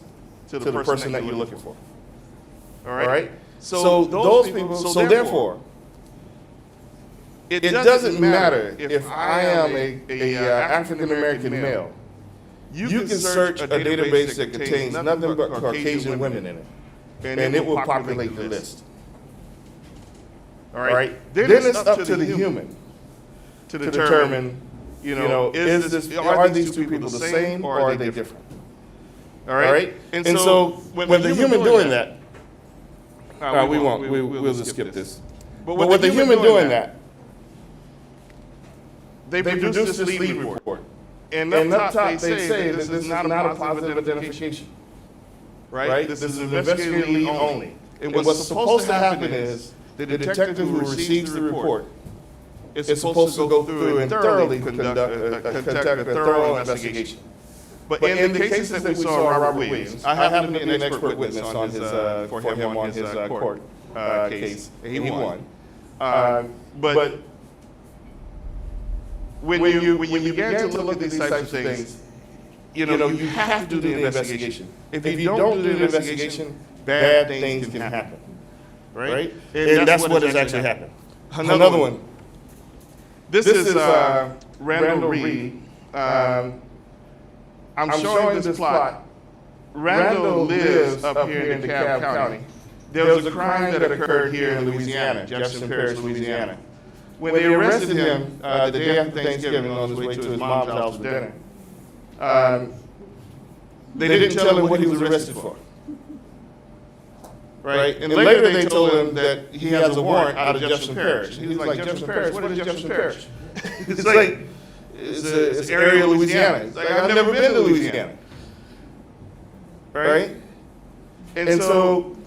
to the person that you're looking for. All right? So those people, so therefore, it doesn't matter if I am a African-American male. You can search a database that contains nothing but Caucasian women in it, and it will populate the list. All right? Then it's up to the human to determine, are these two people the same or are they different? All right? And so when the human doing that, we won't. We'll just skip this. But with the human doing that, they produce this lead report. And up top, they say that this is not a positive identification. Right? This is an investigative lead only. And what's supposed to happen is the detective who receives the report is supposed to go through and thoroughly conduct a thorough investigation. But in the cases that we saw Robert Williams, I happened to be an expert witness on his for him on his court case, and he won. But when you began to look at these types of things, you have to do the investigation. If you don't do the investigation, bad things can happen, right? And that's what has actually happened. Another one. This is Randall Reed. I'm showing this plot. Randall lives up here in DeKalb County. There was a crime that occurred here in Louisiana, Jefferson Parish, Louisiana. When they arrested him the day after Thanksgiving on his way to his mom's house for dinner, they didn't tell him what he was arrested for. Right? And later they told him that he has a warrant out of Jefferson Parish. He was like, Jefferson Parish? What is Jefferson Parish? It's an area of Louisiana. It's like, I've never been to Louisiana. Right? And so,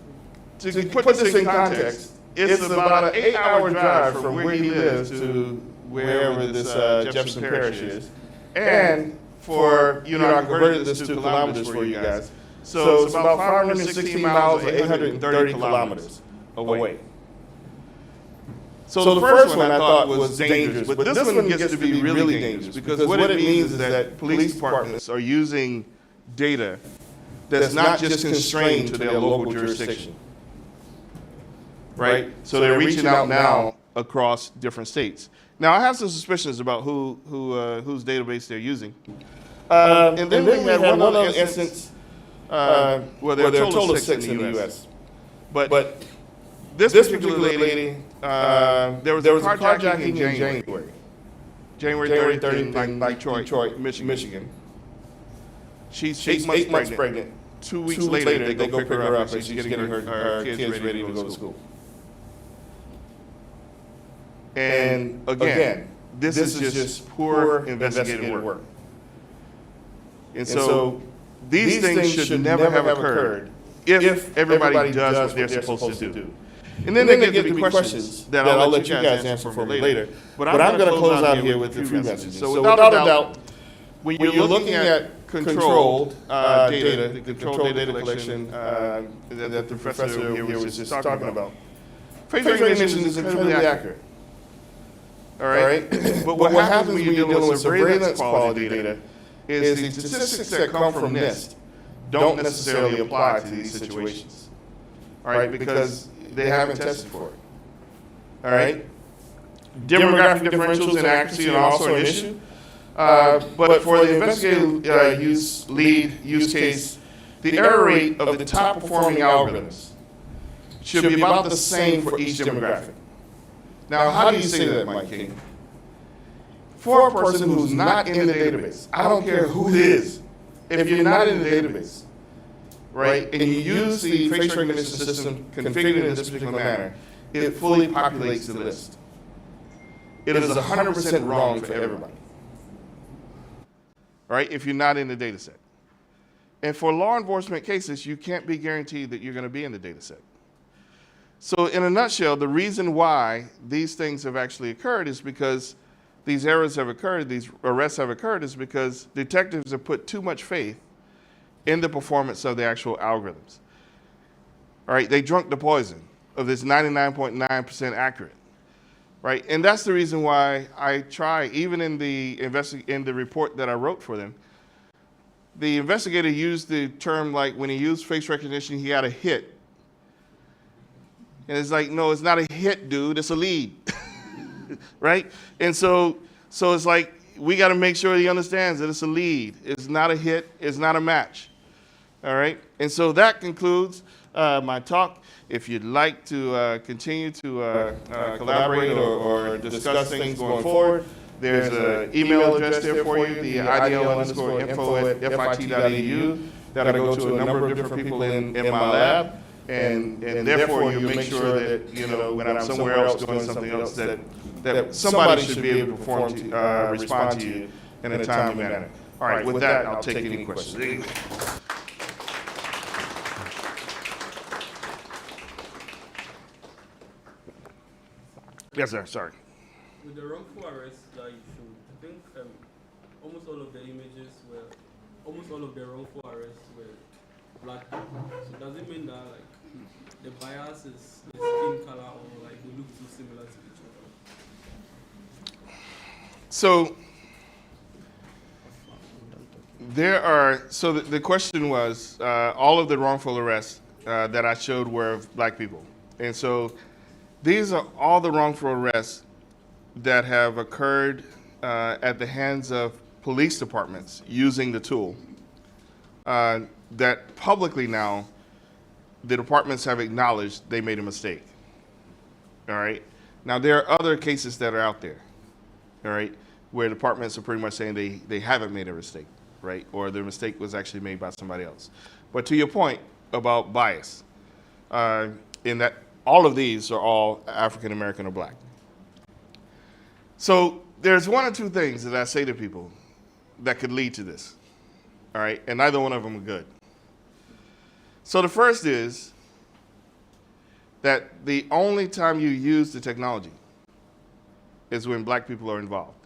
to put this in context, it's about an 8-hour drive from where he lives to wherever this Jefferson Parish is. And for, I converted this to kilometers for you guys. So it's about 516 miles or 830 kilometers away. So the first one I thought was dangerous, but this one gets to be really dangerous because what it means is that police departments are using data that's not just constrained to their local jurisdiction, right? So they're reaching out now across different states. Now I have some suspicions about whose database they're using. And then we had one other instance where there are a total of 6 in the U.S. But this particular lady, there was a carjacking in January 30th in Detroit, Michigan. She's 8 months pregnant. 2 weeks later, they go pick her up and she's getting her kids ready to go to school. And again, this is just poor investigative work. And so these things should never have occurred if everybody does what they're supposed to do. And then there get to be questions that I'll let you guys answer for me later. But I'm going to close out here with a few messages. So without a doubt, when you're looking at controlled data, the controlled data collection that the professor here was just talking about, face recognition is incredibly accurate. All right? But what happens when you're dealing with surveillance quality data is the statistics that come from NIST don't necessarily apply to these situations. All right? Because they haven't tested for it. All right? Demographic differentials and accuracy are also an issue. But for the investigative use case, the error rate of the top performing algorithms should be about the same for each demographic. Now, how do you say that, Mike King? For a person who's not in the database, I don't care who it is, if you're not in the database, right, and you use the face recognition system configured in this particular manner, it fully populates the list. It is 100% wrong for everybody, right, if you're not in the data set. And for law enforcement cases, you can't be guaranteed that you're going to be in the data set. So in a nutshell, the reason why these things have actually occurred is because these errors have occurred, these arrests have occurred, is because detectives have put too much faith in the performance of the actual algorithms. All right, they drunk the poison of this 99.9% accurate, right? And that's the reason why I try, even in the report that I wrote for them, the investigator used the term like when he used face recognition, he had a hit. And it's like, no, it's not a hit, dude, it's a lead, right? And so it's like, we got to make sure he understands that it's a lead. It's not a hit, it's not a match, all right? And so that concludes my talk. If you'd like to continue to collaborate or discuss things going forward, there's an email address there for you, the idl_info@fit.edu. That'll go to a number of different people in my lab. And therefore, you make sure that, you know, when I'm somewhere else doing something else, that somebody should be able to respond to you in a timely manner. All right, with that, I'll take any questions. Yes, sir, sorry.
With the wrongful arrest that you showed, I think almost all of the wrongful arrests were black people. So does it mean that like the bias is the skin color or like we look too similar to each other?
So the question was, all of the wrongful arrests that I showed were of black people. And so these are all the wrongful arrests that have occurred at the hands of police departments using the tool that publicly now the departments have acknowledged they made a mistake. All right. Now there are other cases that are out there, all right, where departments are pretty much saying they haven't made a mistake, right, or their mistake was actually made by somebody else. But to your point about bias, in that all of these are all African American or black. So there's one or two things that I say to people that could lead to this, all right, and neither one of them are good. So the first is that the only time you use the technology is when black people are involved.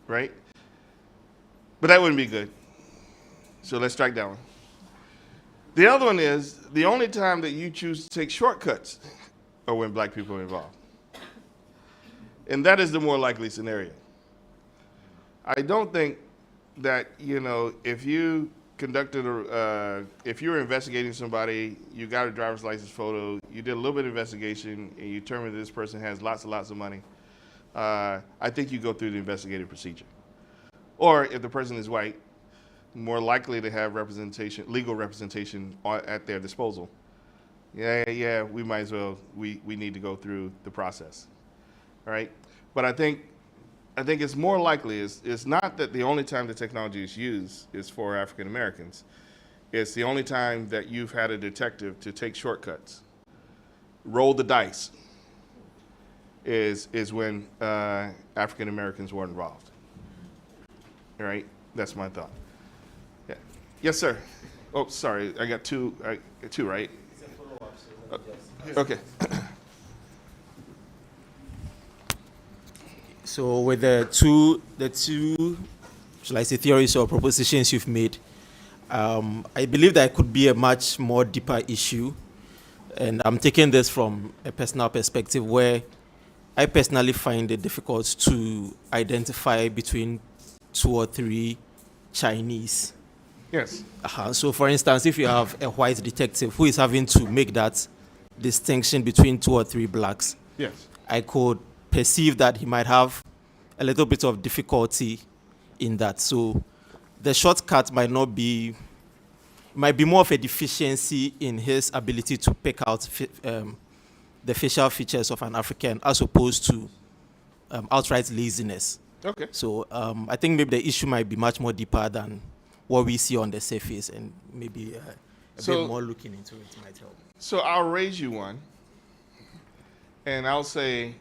Right? But that wouldn't be good. So let's strike that one. The other one is the only time that you choose to take shortcuts are when black people are involved. And that is the more likely scenario. I don't think that, if you conducted if you were investigating somebody, you got a driver's license photo, you did a little bit of investigation, and you determined that this person has lots and lots of money, I think you go through the investigative procedure. Or if the person is white, more likely to have legal representation at their disposal. Yeah, we might as well, we need to go through the process, all right? But I think it's more likely, it's not that the only time the technology is used is for African Americans. It's the only time that you've had a detective to take shortcuts, roll the dice, is when African Americans were involved. All right, that's my thought. Yeah. Yes, sir. Oh, sorry, I got two, right? Okay.
So with the two, shall I say, theories or propositions you've made, I believe that it could be a much more deeper issue. And I'm taking this from a personal perspective where I personally find it difficult to identify between 2 or 3 Chinese.
Yes.
So for instance, if you have a white detective who is having to make that distinction between 2 or 3 blacks,
Yes.
I could perceive that he might have a little bit of difficulty in that. So the shortcut might be more of a deficiency in his ability to pick out the facial features of an African as opposed to outright laziness.
Okay.
So I think maybe the issue might be much more deeper than what we see on the surface, and maybe a bit more looking into it might help.
So I'll raise you one, and I'll say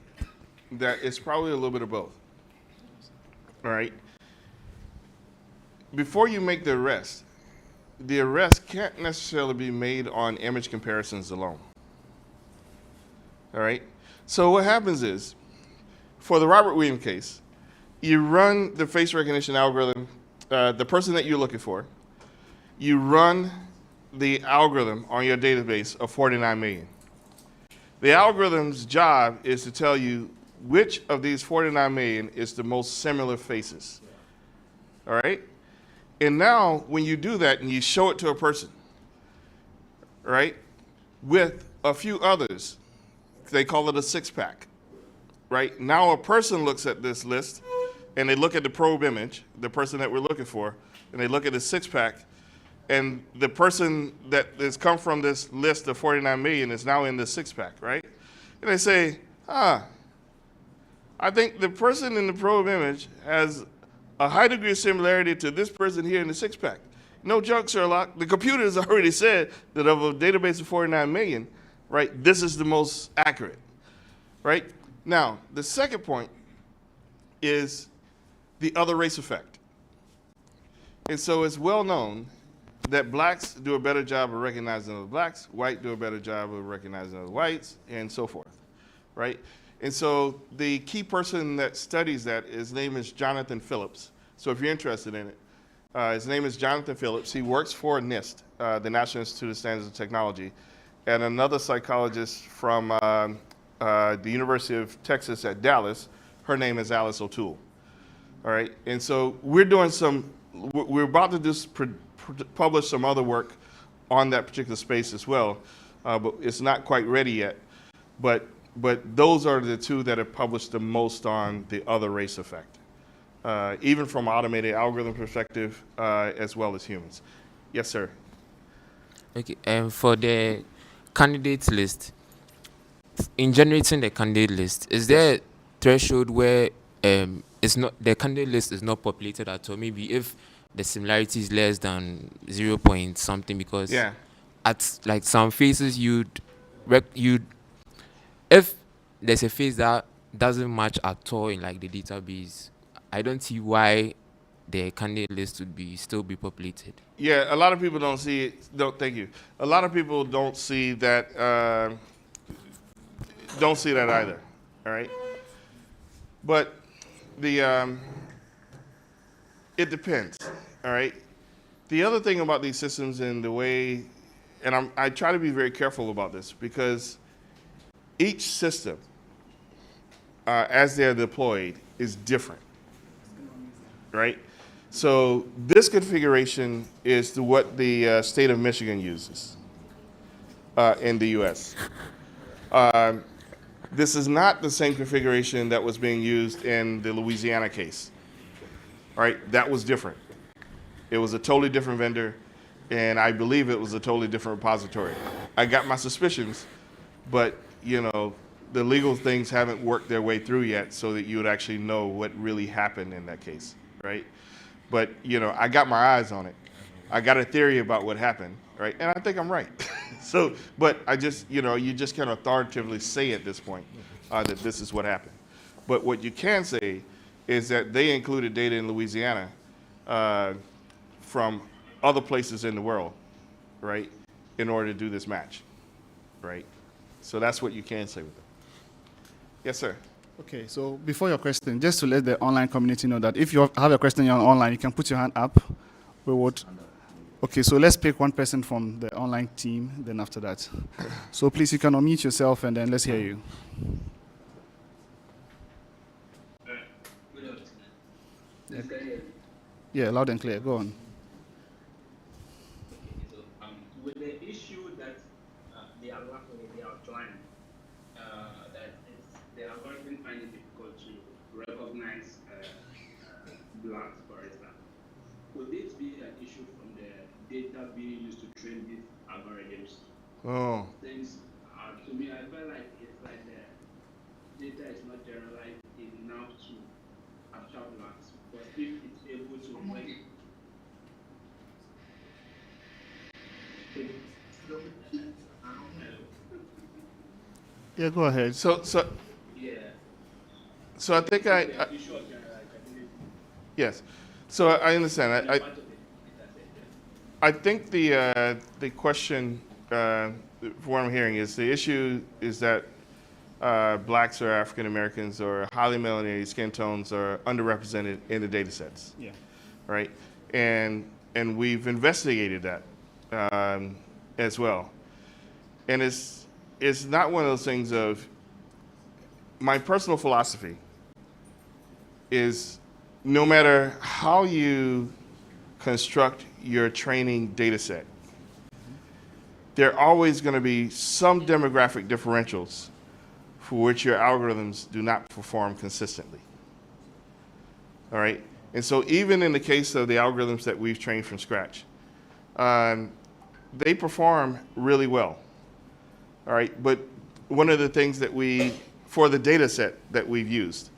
that it's probably a little bit of both. All right? Before you make the arrest can't necessarily be made on image comparisons alone. All right? So what happens is, for the Robert Williams case, you run the face recognition algorithm, the person that you're looking for, you run the algorithm on your database of 49 million. The algorithm's job is to tell you which of these 49 million is the most similar faces. All right? And now, when you do that and you show it to a person, right, with a few others, they call it a 6-pack, right? Now a person looks at this list and they look at the probe image, the person that we're looking for, and they look at the 6-pack, and the person that has come from this list of 49 million is now in the 6-pack, right? And they say, I think the person in the probe image has a high degree of similarity to this person here in the 6-pack. No joke, Sherlock. The computer has already said that of a database of 49 million, right, this is the most accurate, right? Now, the second point is the other race effect. And so it's well known that blacks do a better job of recognizing other blacks, white do a better job of recognizing other whites, and so forth, right? And so the key person that studies that, his name is Jonathan Phillips. So if you're interested in it, his name is Jonathan Phillips. He works for NIST, the National Institute of Standards and Technology, and another psychologist from the University of Texas at Dallas. Her name is Alice O'Toole. All right, and so we're about to publish some other work on that particular space as well, but it's not quite ready yet. But those are the two that have published the most on the other race effect, even from automated algorithm perspective, as well as humans. Yes, sir.
Okay, and for the candidate list, in generating the candidate list, is there a threshold where it's not, the candidate list is not populated at all? Maybe if the similarity is less than 0 point something, because at like some faces if there's a face that doesn't match at all in like the database, I don't see why the candidate list would still be populated.
Yeah, a lot of people don't see it. Thank you. A lot of people don't see that. Don't see that either. All right. But It depends, all right? The other thing about these systems and the way, and I try to be very careful about this because each system, as they're deployed, is different, right? So this configuration is what the state of Michigan uses in the U.S. This is not the same configuration that was being used in the Louisiana case, right? That was different. It was a totally different vendor, and I believe it was a totally different repository. I got my suspicions, but the legal things haven't worked their way through yet so that you would actually know what really happened in that case, right? But, I got my eyes on it. I got a theory about what happened, right? And I think I'm right. So, but I just, you just can't authoritatively say at this point that this is what happened. But what you can say is that they included data in Louisiana from other places in the world, right, in order to do this match, right? So that's what you can say with it. Yes, sir.
Okay, so before your question, just to let the online community know that if you have a question you're online, you can put your hand up. We would. Okay, so let's pick one person from the online team, then after that. So please, you can unmute yourself and then let's hear you.
Good afternoon.
Yeah, loud and clear. Go on.
So, with the issue that they are trying, that the algorithm find it difficult to recognize blacks, for instance, could this be an issue from the data being used to train these algorithms?
Oh.
Since, to me, I feel like it's like the data is not generalized enough to capture blacks, but if it's able to
Yeah, go ahead.
So I think yes. So I understand. I think the question, from what I'm hearing, is the issue is that blacks or African Americans or highly melanated skin tones are underrepresented in the data sets.
Yeah.
Right? And we've investigated that as well. And it's not one of those things of, my personal philosophy is no matter how you construct your training data set, there are always going to be some demographic differentials for which your algorithms do not perform consistently. All right? And so even in the case of the algorithms that we've trained from scratch, they perform really well. All right? But one of the things that for the data set that we've used,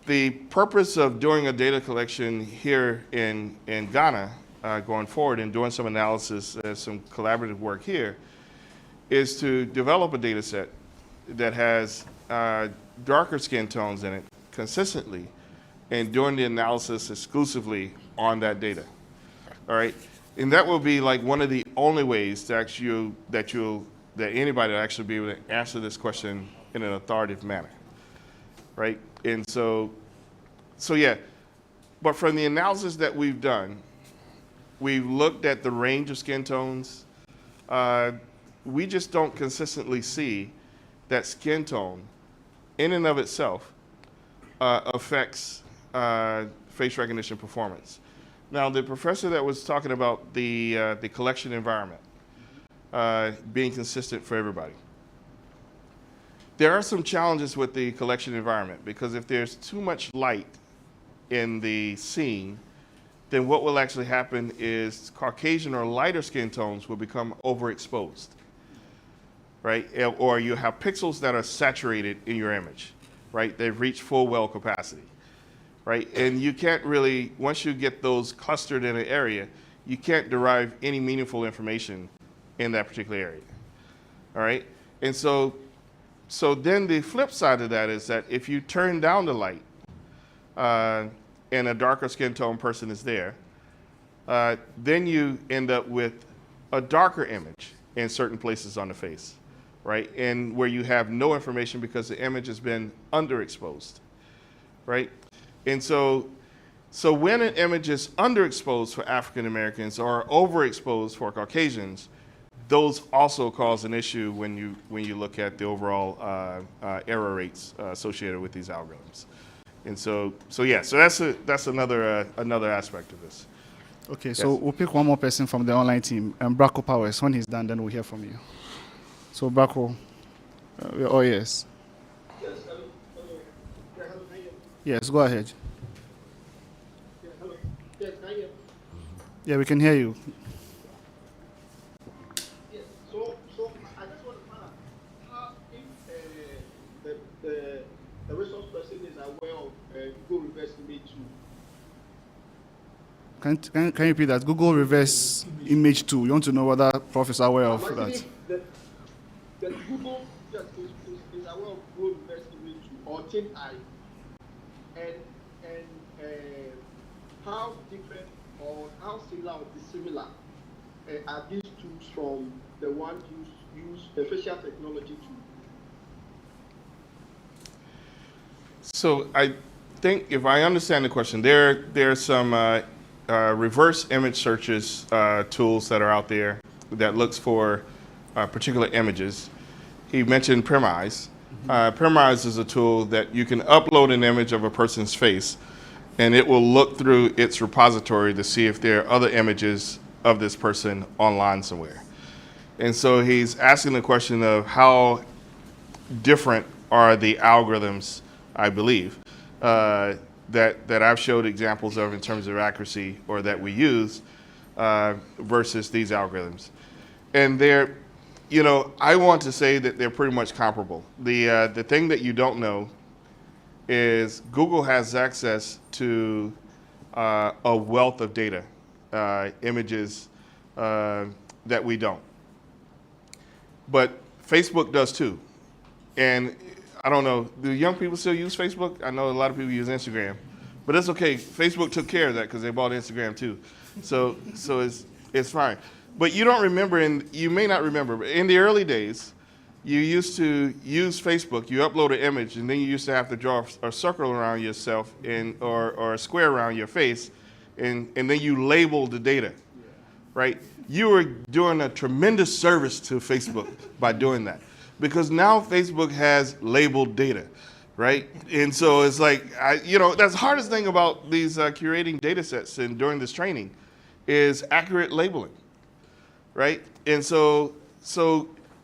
the purpose of doing a data collection here in Ghana going forward and doing some analysis, some collaborative work here, is to develop a data set that has darker skin tones in it consistently and doing the analysis exclusively on that data. All right? And that will be like one of the only ways that anybody will actually be able to answer this question in an authoritative manner. Right? And so yeah. But from the analysis that we've done, we've looked at the range of skin tones. We just don't consistently see that skin tone in and of itself affects face recognition performance. Now, the professor that was talking about the collection environment being consistent for everybody. There are some challenges with the collection environment because if there's too much light in the scene, then what will actually happen is Caucasian or lighter skin tones will become overexposed, right? Or you have pixels that are saturated in your image, right? They've reached full well capacity, right? And you can't really, once you get those clustered in an area, you can't derive any meaningful information in that particular area, all right? And so then the flip side of that is that if you turn down the light and a darker skin tone person is there, then you end up with a darker image in certain places on the face, right? And where you have no information because the image has been underexposed, right? And so So when an image is underexposed for African Americans or overexposed for Caucasians, those also cause an issue when you look at the overall error rates associated with these algorithms. And so that's another aspect of this.
Okay, so we'll pick one more person from the online team, Braco Powers. When he's done, then we'll hear from you. So Braco, oh yes.
Yes, hello. Yeah, hello, can you hear me?
Yes, go ahead.
Yeah, hello. Yes, can you hear me?
Yeah, we can hear you.
Yes, so I just want to find out how if the resource person is aware of Google reverse image tool.
Can you repeat that? Google reverse image tool. You want to know whether Prof is aware of that?
That Google just is aware of Google reverse image tool or Tin Eye, and how different or how similar or dissimilar are these tools from the ones use the facial technology tool?
So I think if I understand the question, there's some reverse image searches tools that are out there that looks for particular images. He mentioned Premise. Premise is a tool that you can upload an image of a person's face, and it will look through its repository to see if there are other images of this person online somewhere. And so he's asking the question of how different are the algorithms, I believe, that I've showed examples of in terms of accuracy or that we use versus these algorithms. And they're, I want to say that they're pretty much comparable. The thing that you don't know is Google has access to a wealth of data, images that we don't. But Facebook does too. And I don't know, do young people still use Facebook? I know a lot of people use Instagram, but that's okay. Facebook took care of that because they bought Instagram too. So it's fine. But you don't remember, and you may not remember, but in the early days, you used to use Facebook, you upload an image, and then you used to have to draw a circle around yourself or a square around your face, and then you labeled the data, right? You were doing a tremendous service to Facebook by doing that. Because now Facebook has labeled data, right? And so it's like, that's the hardest thing about these curating data sets and during this training is accurate labeling, right? And so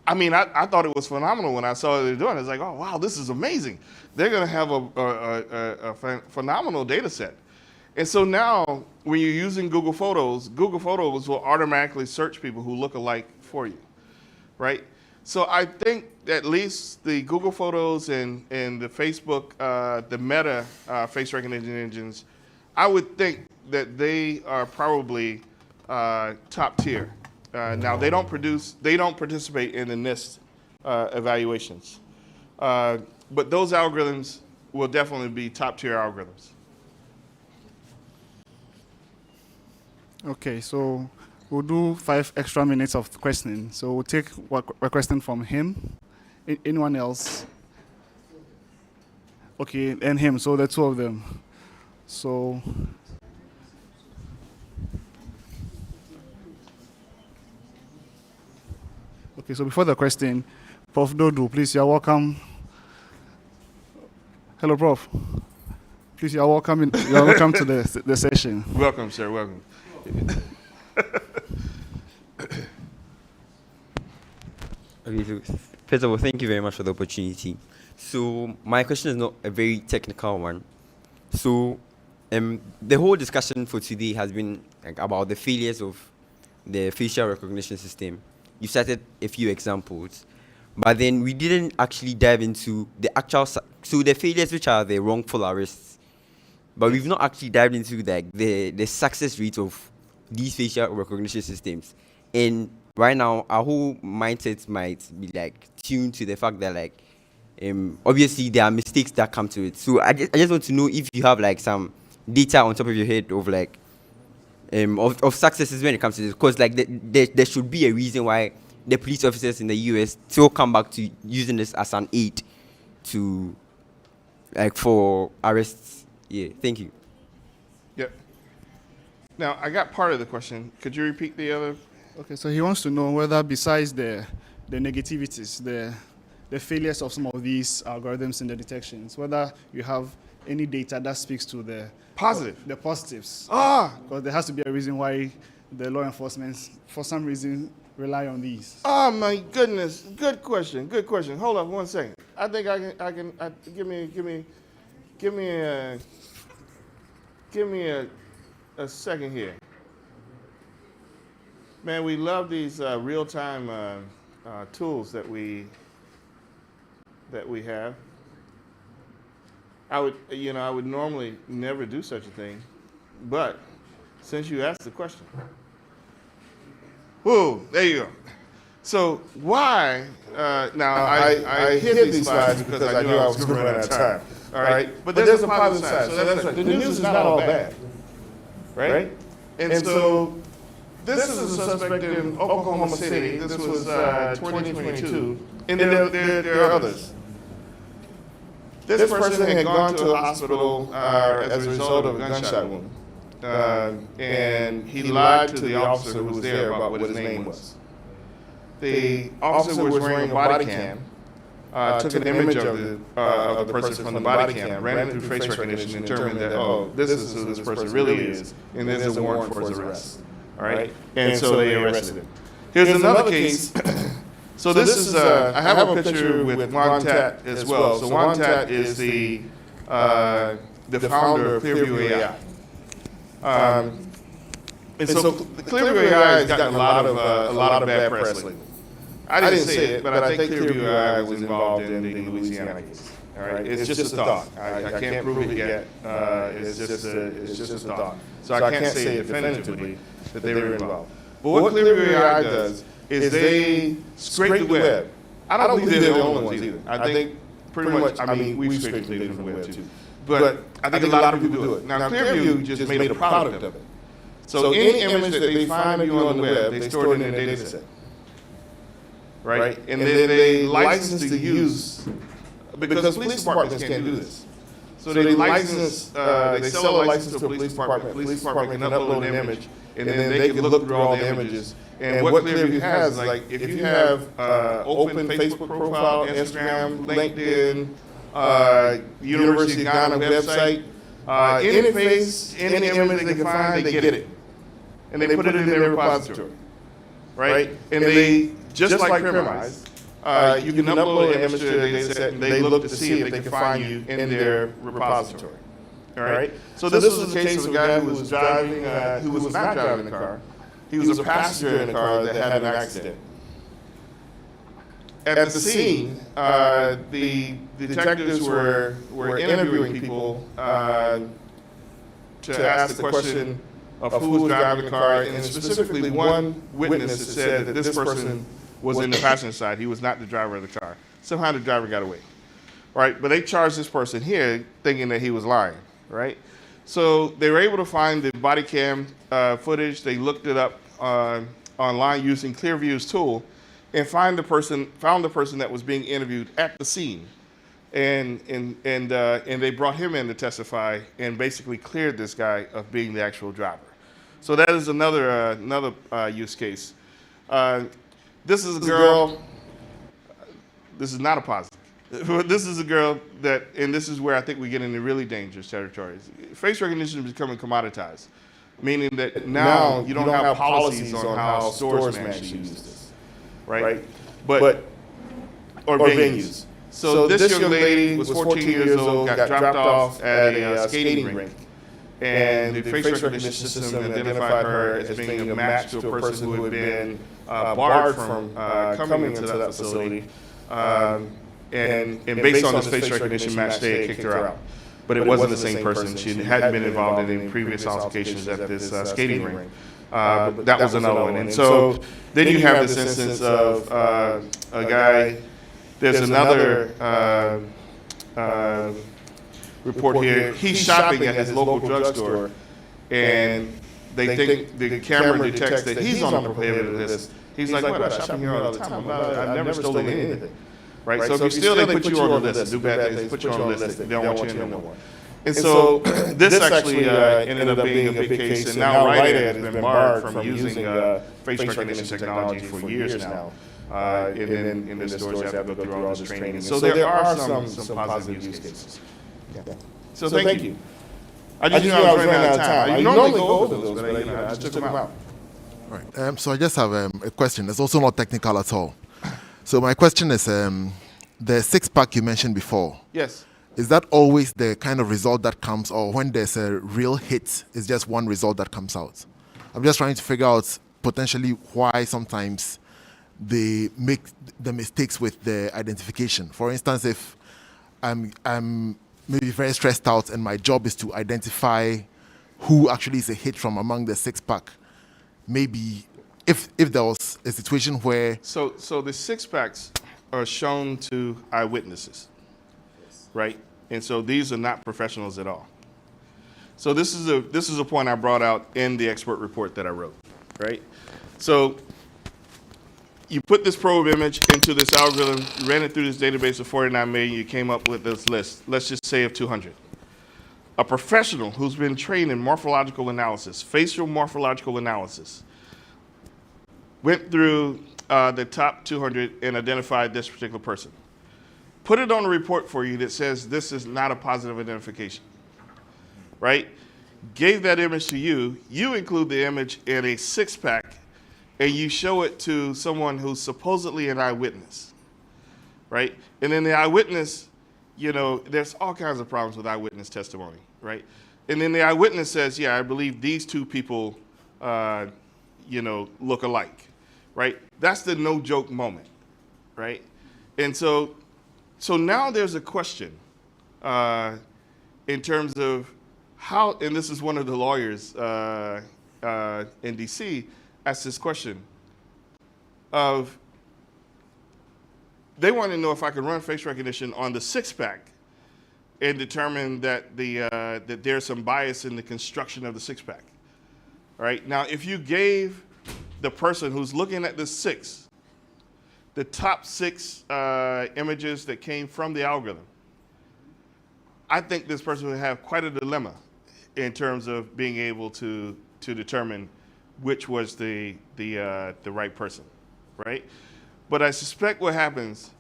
I thought it was phenomenal when I saw they're doing it. It's like, oh, wow, this is amazing. They're going to have a phenomenal data set. And so now when you're using Google Photos will automatically search people who look alike for you, right? So I think at least the Google Photos and the Facebook, the Meta face recognition engines, I would think that they are probably top tier. Now they don't participate in the NIST evaluations, but those algorithms will definitely be top tier algorithms.
Okay, so we'll do 5 extra minutes of questioning. So we'll take a question from him. Anyone else? Okay, and him. So the two of them. So. Okay, so before the question, Prof. Dodo, please, you're welcome. Hello, Prof. Please, you're welcome. You're welcome to the session.
Welcome, sir. Welcome.
Okay, so first of all, thank you very much for the opportunity. So my question is not a very technical one. So the whole discussion for today has been about the failures of the facial recognition system. You cited a few examples, but then we didn't actually dive into the actual, so the failures which are the wrongful arrests, but we've not actually dived into the success rate of these facial recognition systems. And right now, our whole mindset might be tuned to the fact that obviously there are mistakes that come to it. So I just want to know if you have some data on top of your head of of successes when it comes to this, because there should be a reason why the police officers in the US still come back to using this as an aid to for arrests. Yeah, thank you.
Yep. Now, I got part of the question. Could you repeat the other?
Okay, so he wants to know whether besides the negativities, the failures of some of these algorithms in the detections, whether you have any data that speaks to the positives. Because there has to be a reason why the law enforcement, for some reason, rely on these.
Oh my goodness! Good question. Good question. Hold on 1 second. I think give me a second here. Man, we love these real-time tools that we have. I would normally never do such a thing, but since you asked the question, whoa, there you go. So why? Now I hid these slides because I knew I was going to run out of time. All right, but there's a positive side. So that's right. The news is not all bad, right? And so this is a suspect in Oklahoma City. This was 2022, and there are others. This person had gone to a hospital as a result of a gunshot wound, and he lied to the officer who was there about what his name was. The officer was wearing a body cam, took an image of the person from the body cam, ran it through face recognition, and determined that, oh, this is who this person really is, and there's a warrant for his arrest. All right? And so they arrested him. Here's another case. So this is, I have a picture with Juan Tat as well. So Juan Tat is the founder of Clearview AI. And so Clearview AI has gotten a lot of bad press lately. I didn't say it, but I think Clearview AI was involved in the Louisiana case. All right, it's just a thought. I can't prove it yet. It's just a thought. So I can't say definitively that they were involved. But what Clearview AI does is they scrape the web. I don't believe they're the only ones either. I think pretty much, I mean, we've scraped the data from the web too. But I think a lot of people do it. Now, Clearview just made a product of it. So any image that they find of you on the web, they store it in their data set. Right? And then they license to use, because police departments can't do this. So they license, they sell a license to a police department. Police department can upload an image, and then they can look through all the images. And what Clearview has is, like, if you have open Facebook profile, Instagram, LinkedIn, University of Ghana website, any face, any image they can find, they get it. And they put it in their repository, right? And they, just like Crimize, you can upload an image to their data set, and they look to see if they can find you in their repository. All right? So this was a case of a guy who was driving, who was not driving the car. He was a passenger in a car that had an accident. At the scene, the detectives were interviewing people to ask the question of who was driving the car, and specifically one witness said that this person was in the passenger side. He was not the driver of the car. Somehow the driver got away, right? But they charged this person here thinking that he was lying, right? So they were able to find the body cam footage. They looked it up online using Clearview's tool, and found the person that was being interviewed at the scene, and they brought him in to testify and basically cleared this guy of being the actual driver. So that is another use case. This is a girl. This is not a positive. This is a girl that, and this is where I think we get into really dangerous territories. Face recognition is becoming commoditized, meaning that now you don't have policies on how stores may actually use this, right? But or venues. So this young lady was 14 years old, got dropped off at a skating rink, and the face recognition system identified her as being a match to a person who had been barred from coming into that facility. And based on this face recognition match, they had kicked her out. But it wasn't the same person. She hadn't been involved in any previous altercations at this skating rink. But that was another one. And so then you have this instance of a guy. There's another report here. He's shopping at his local drugstore, and they think the camera detects that he's on the prohibited list. He's like, "What? I'm shopping here all the time. I've never stolen anything." Right? So if you steal, they put you on the list. Do bad things, put you on the list. They don't want you in no more. And so this actually ended up being a big case, and now Rite-Aid has been barred from using face recognition technology for years now. And then the stores have to go through all this training. So there are some positive use cases. Yeah. So thank you. I just knew I was running out of time. I normally go over those, but I just took them out.
All right. So I just have a question. It's also not technical at all. So my question is, the six-pack you mentioned before.
Yes.
Is that always the kind of result that comes, or when there's a real hit, it's just one result that comes out? I'm just trying to figure out potentially why sometimes they make the mistakes with the identification. For instance, if I'm maybe very stressed out and my job is to identify who actually is a hit from among the six-pack, maybe if there was a situation where...
So the six-packs are shown to eyewitnesses, right? And so these are not professionals at all. So this is a point I brought out in the expert report that I wrote, right? So you put this probe image into this algorithm, you ran it through this database of 49 million, you came up with this list, let's just say of 200. A professional who's been trained in morphological analysis, facial morphological analysis, went through the top 200 and identified this particular person. Put it on a report for you that says this is not a positive identification, right? Gave that image to you, you include the image in a six-pack, and you show it to someone who's supposedly an eyewitness, right? And then the eyewitness, there's all kinds of problems with eyewitness testimony, right? And then the eyewitness says, yeah, I believe these two people, look alike, right? That's the no-joke moment, right? And so now there's a question in terms of how, and this is one of the lawyers in DC asked this question of, they want to know if I can run face recognition on the six-pack and determine that that there's some bias in the construction of the six-pack. All right, now if you gave the person who's looking at the six, the top six images that came from the algorithm, I think this person would have quite a dilemma in terms of being able to determine which was the right person, right? But I suspect what happens,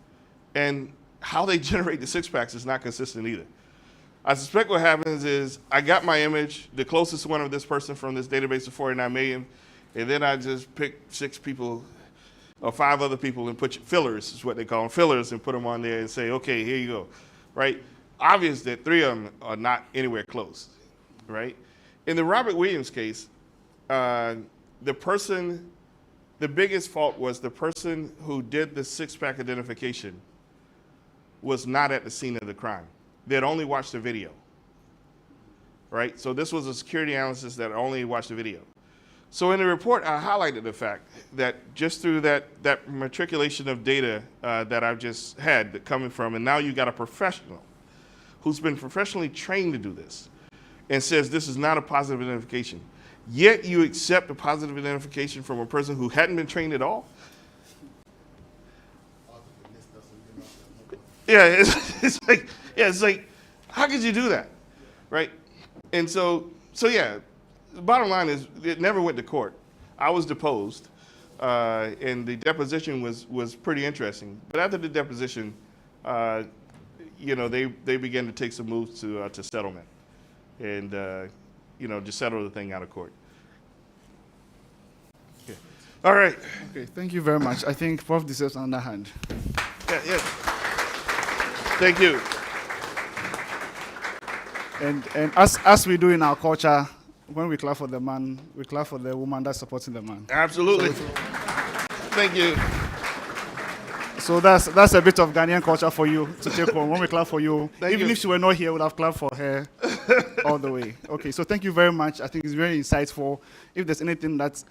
and how they generate the six-packs is not consistent either. I suspect what happens is I got my image, the closest one of this person from this database of 49 million, and then I just pick six people or five other people and put fillers, is what they call them, fillers, and put them on there and say, okay, here you go, right? Obvious that three of them are not anywhere close, right? In the Robert Williams case, the biggest fault was the person who did the six-pack identification was not at the scene of the crime. They had only watched the video, right? So this was a security analyst that only watched the video. So in the report, I highlighted the fact that just through that matriculation of data that I've just had coming from, and now you got a professional who's been professionally trained to do this and says this is not a positive identification. Yet you accept a positive identification from a person who hadn't been trained at all? Yeah, it's like, how could you do that, right? And so yeah, the bottom line is it never went to court. I was deposed, and the deposition was pretty interesting. But after the deposition, they began to take some moves to settlement, and just settle the thing out of court. Yeah. All right.
Okay, thank you very much. I think Prof deserves another hand.
Yeah. Thank you.
And as we do in our culture, when we clap for the man, we clap for the woman that's supporting the man.
Absolutely. Thank you.
So that's a bit of Ghanaian culture for you to take home. When we clap for you, even if she were not here, we would have clapped for her all the way. Okay, so thank you very much. I think it's very insightful. If there's anything that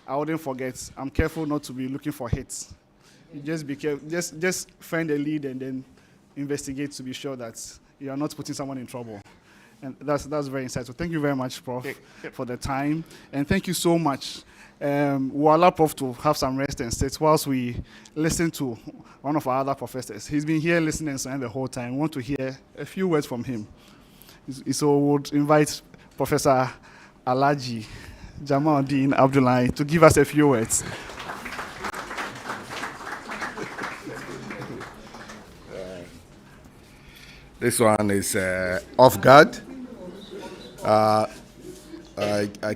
I wouldn't forget, I'm careful not to be looking for hits. You just be careful. Just find a lead and then investigate to be sure that you are not putting someone in trouble. And that's very insightful. Thank you very much, Prof, for the time. And thank you so much. We'll allow Prof to have some rest and sit whilst we listen to one of our other professors. He's been here listening and the whole time. We want to hear a few words from him. So we would invite Professor Alaji Jamaluddin Abdullahi to give us a few words.
This one is off guard. I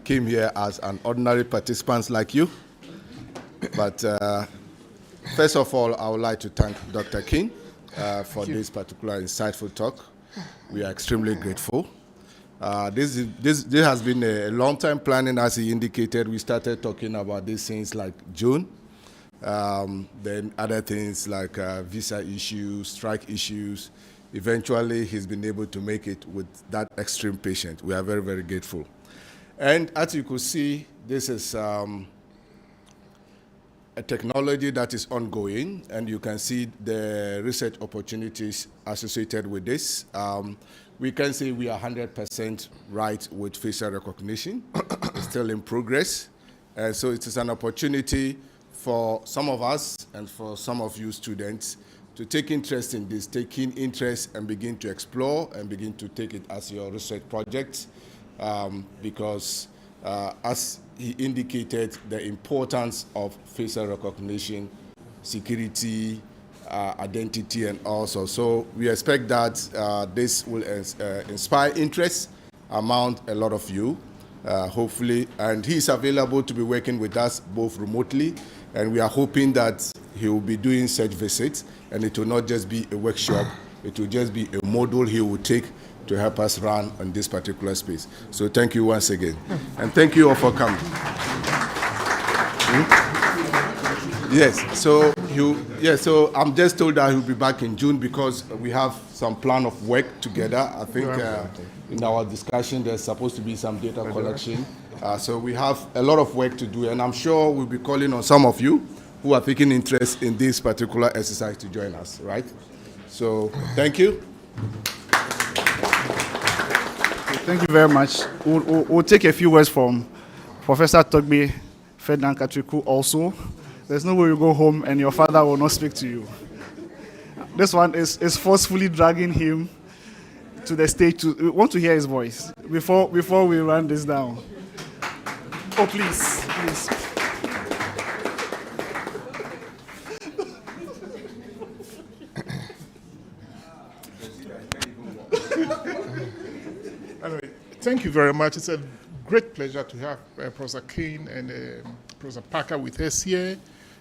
came here as an ordinary participant like you. But first of all, I would like to thank Dr. King for this particular insightful talk. We are extremely grateful. This has been a long time planning, as he indicated. We started talking about these things like June. Then other things like visa issues, strike issues. Eventually, he's been able to make it with that extreme patient. We are very, very grateful. And as you could see, this is a technology that is ongoing, and you can see the research opportunities associated with this. We can say we are 100% right with facial recognition. It's still in progress. And so it is an opportunity for some of us and for some of you students to take interest in this, taking interest and begin to explore and begin to take it as your research project, because as he indicated, the importance of facial recognition, security, identity, and also. So we expect that this will inspire interest among a lot of you, hopefully. And he's available to be working with us both remotely, and we are hoping that he will be doing such visits, and it will not just be a workshop, it will just be a model he will take to help us run on this particular space. So thank you once again. And thank you all for coming. Yes, so so I'm just told that he'll be back in June because we have some plan of work together. I think in our discussion there's supposed to be some data collection. So we have a lot of work to do, and I'm sure we'll be calling on some of you who are taking interest in this particular exercise to join us, right? So thank you.
Thank you very much. We'll take a few words from Professor Togbe Ferdinand Katriku also. There's no way you go home and your father will not speak to you. This one is forcefully dragging him to the stage. We want to hear his voice before we run this down. Oh, please.
Anyway, thank you very much. It's a great pleasure to have Professor Kane and Professor Parker with us here.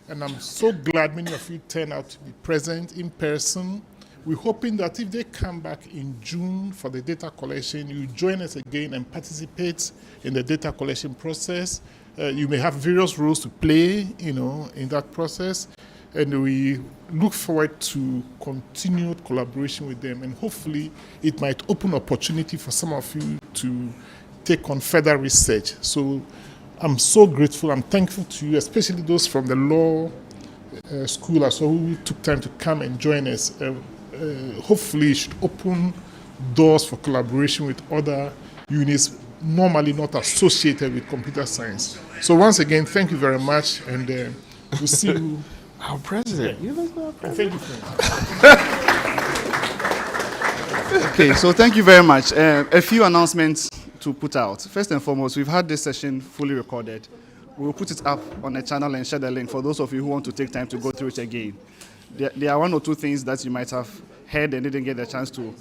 And I'm so glad many of you turned out to be present in person. We're hoping that if they come back in June for the data collection, you join us again and participate in the data collection process. You may have various roles to play, in that process. And we look forward to continued collaboration with them. And hopefully it might open opportunity for some of you to take on further research. So I'm so grateful. I'm thankful to you, especially those from the law school as well who took time to come and join us. Hopefully it should open doors for collaboration with other units normally not associated with computer science. So once again, thank you very much, and we'll see you.
Our president.
Yeah. Thank you, friend.
Okay, so thank you very much. A few announcements to put out. First and foremost, we've had this session fully recorded. We will put it up on the channel and share the link for those of you who want to take time to go through it again. There are one or two things that you might have heard and didn't get the chance to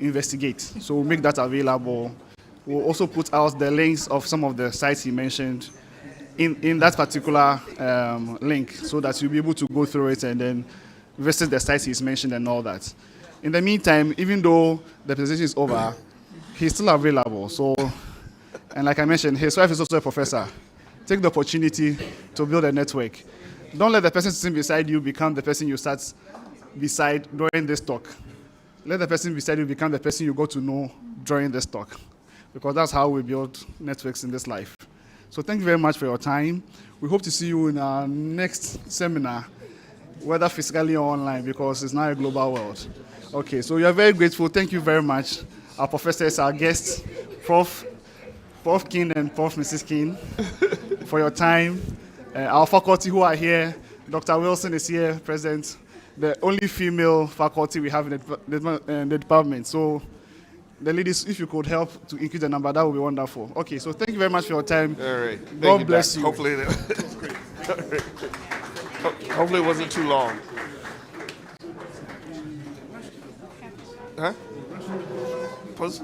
investigate. So we'll make that available. We'll also put out the links of some of the sites he mentioned in that particular link, so that you'll be able to go through it and then visit the sites he's mentioned and all that. In the meantime, even though the presentation is over, he's still available. So, and like I mentioned, his wife is also a professor. Take the opportunity to build a network. Don't let the person sitting beside you become the person you sat beside during this talk. Let the person beside you become the person you got to know during this talk, because that's how we build networks in this life. So thank you very much for your time. We hope to see you in our next seminar, whether physically or online, because it's now a global world. Okay, so we are very grateful. Thank you very much. Our professors, our guests, Prof King and Prof Mrs. King, for your time. Our faculty who are here, Dr. Wilson is here present, the only female faculty we have in the department. So the ladies, if you could help to increase the number, that would be wonderful. Okay, so thank you very much for your time.
All right. Thank
God bless
Doc.
you.
Hopefully, hopefully it wasn't too long. Huh? Pause.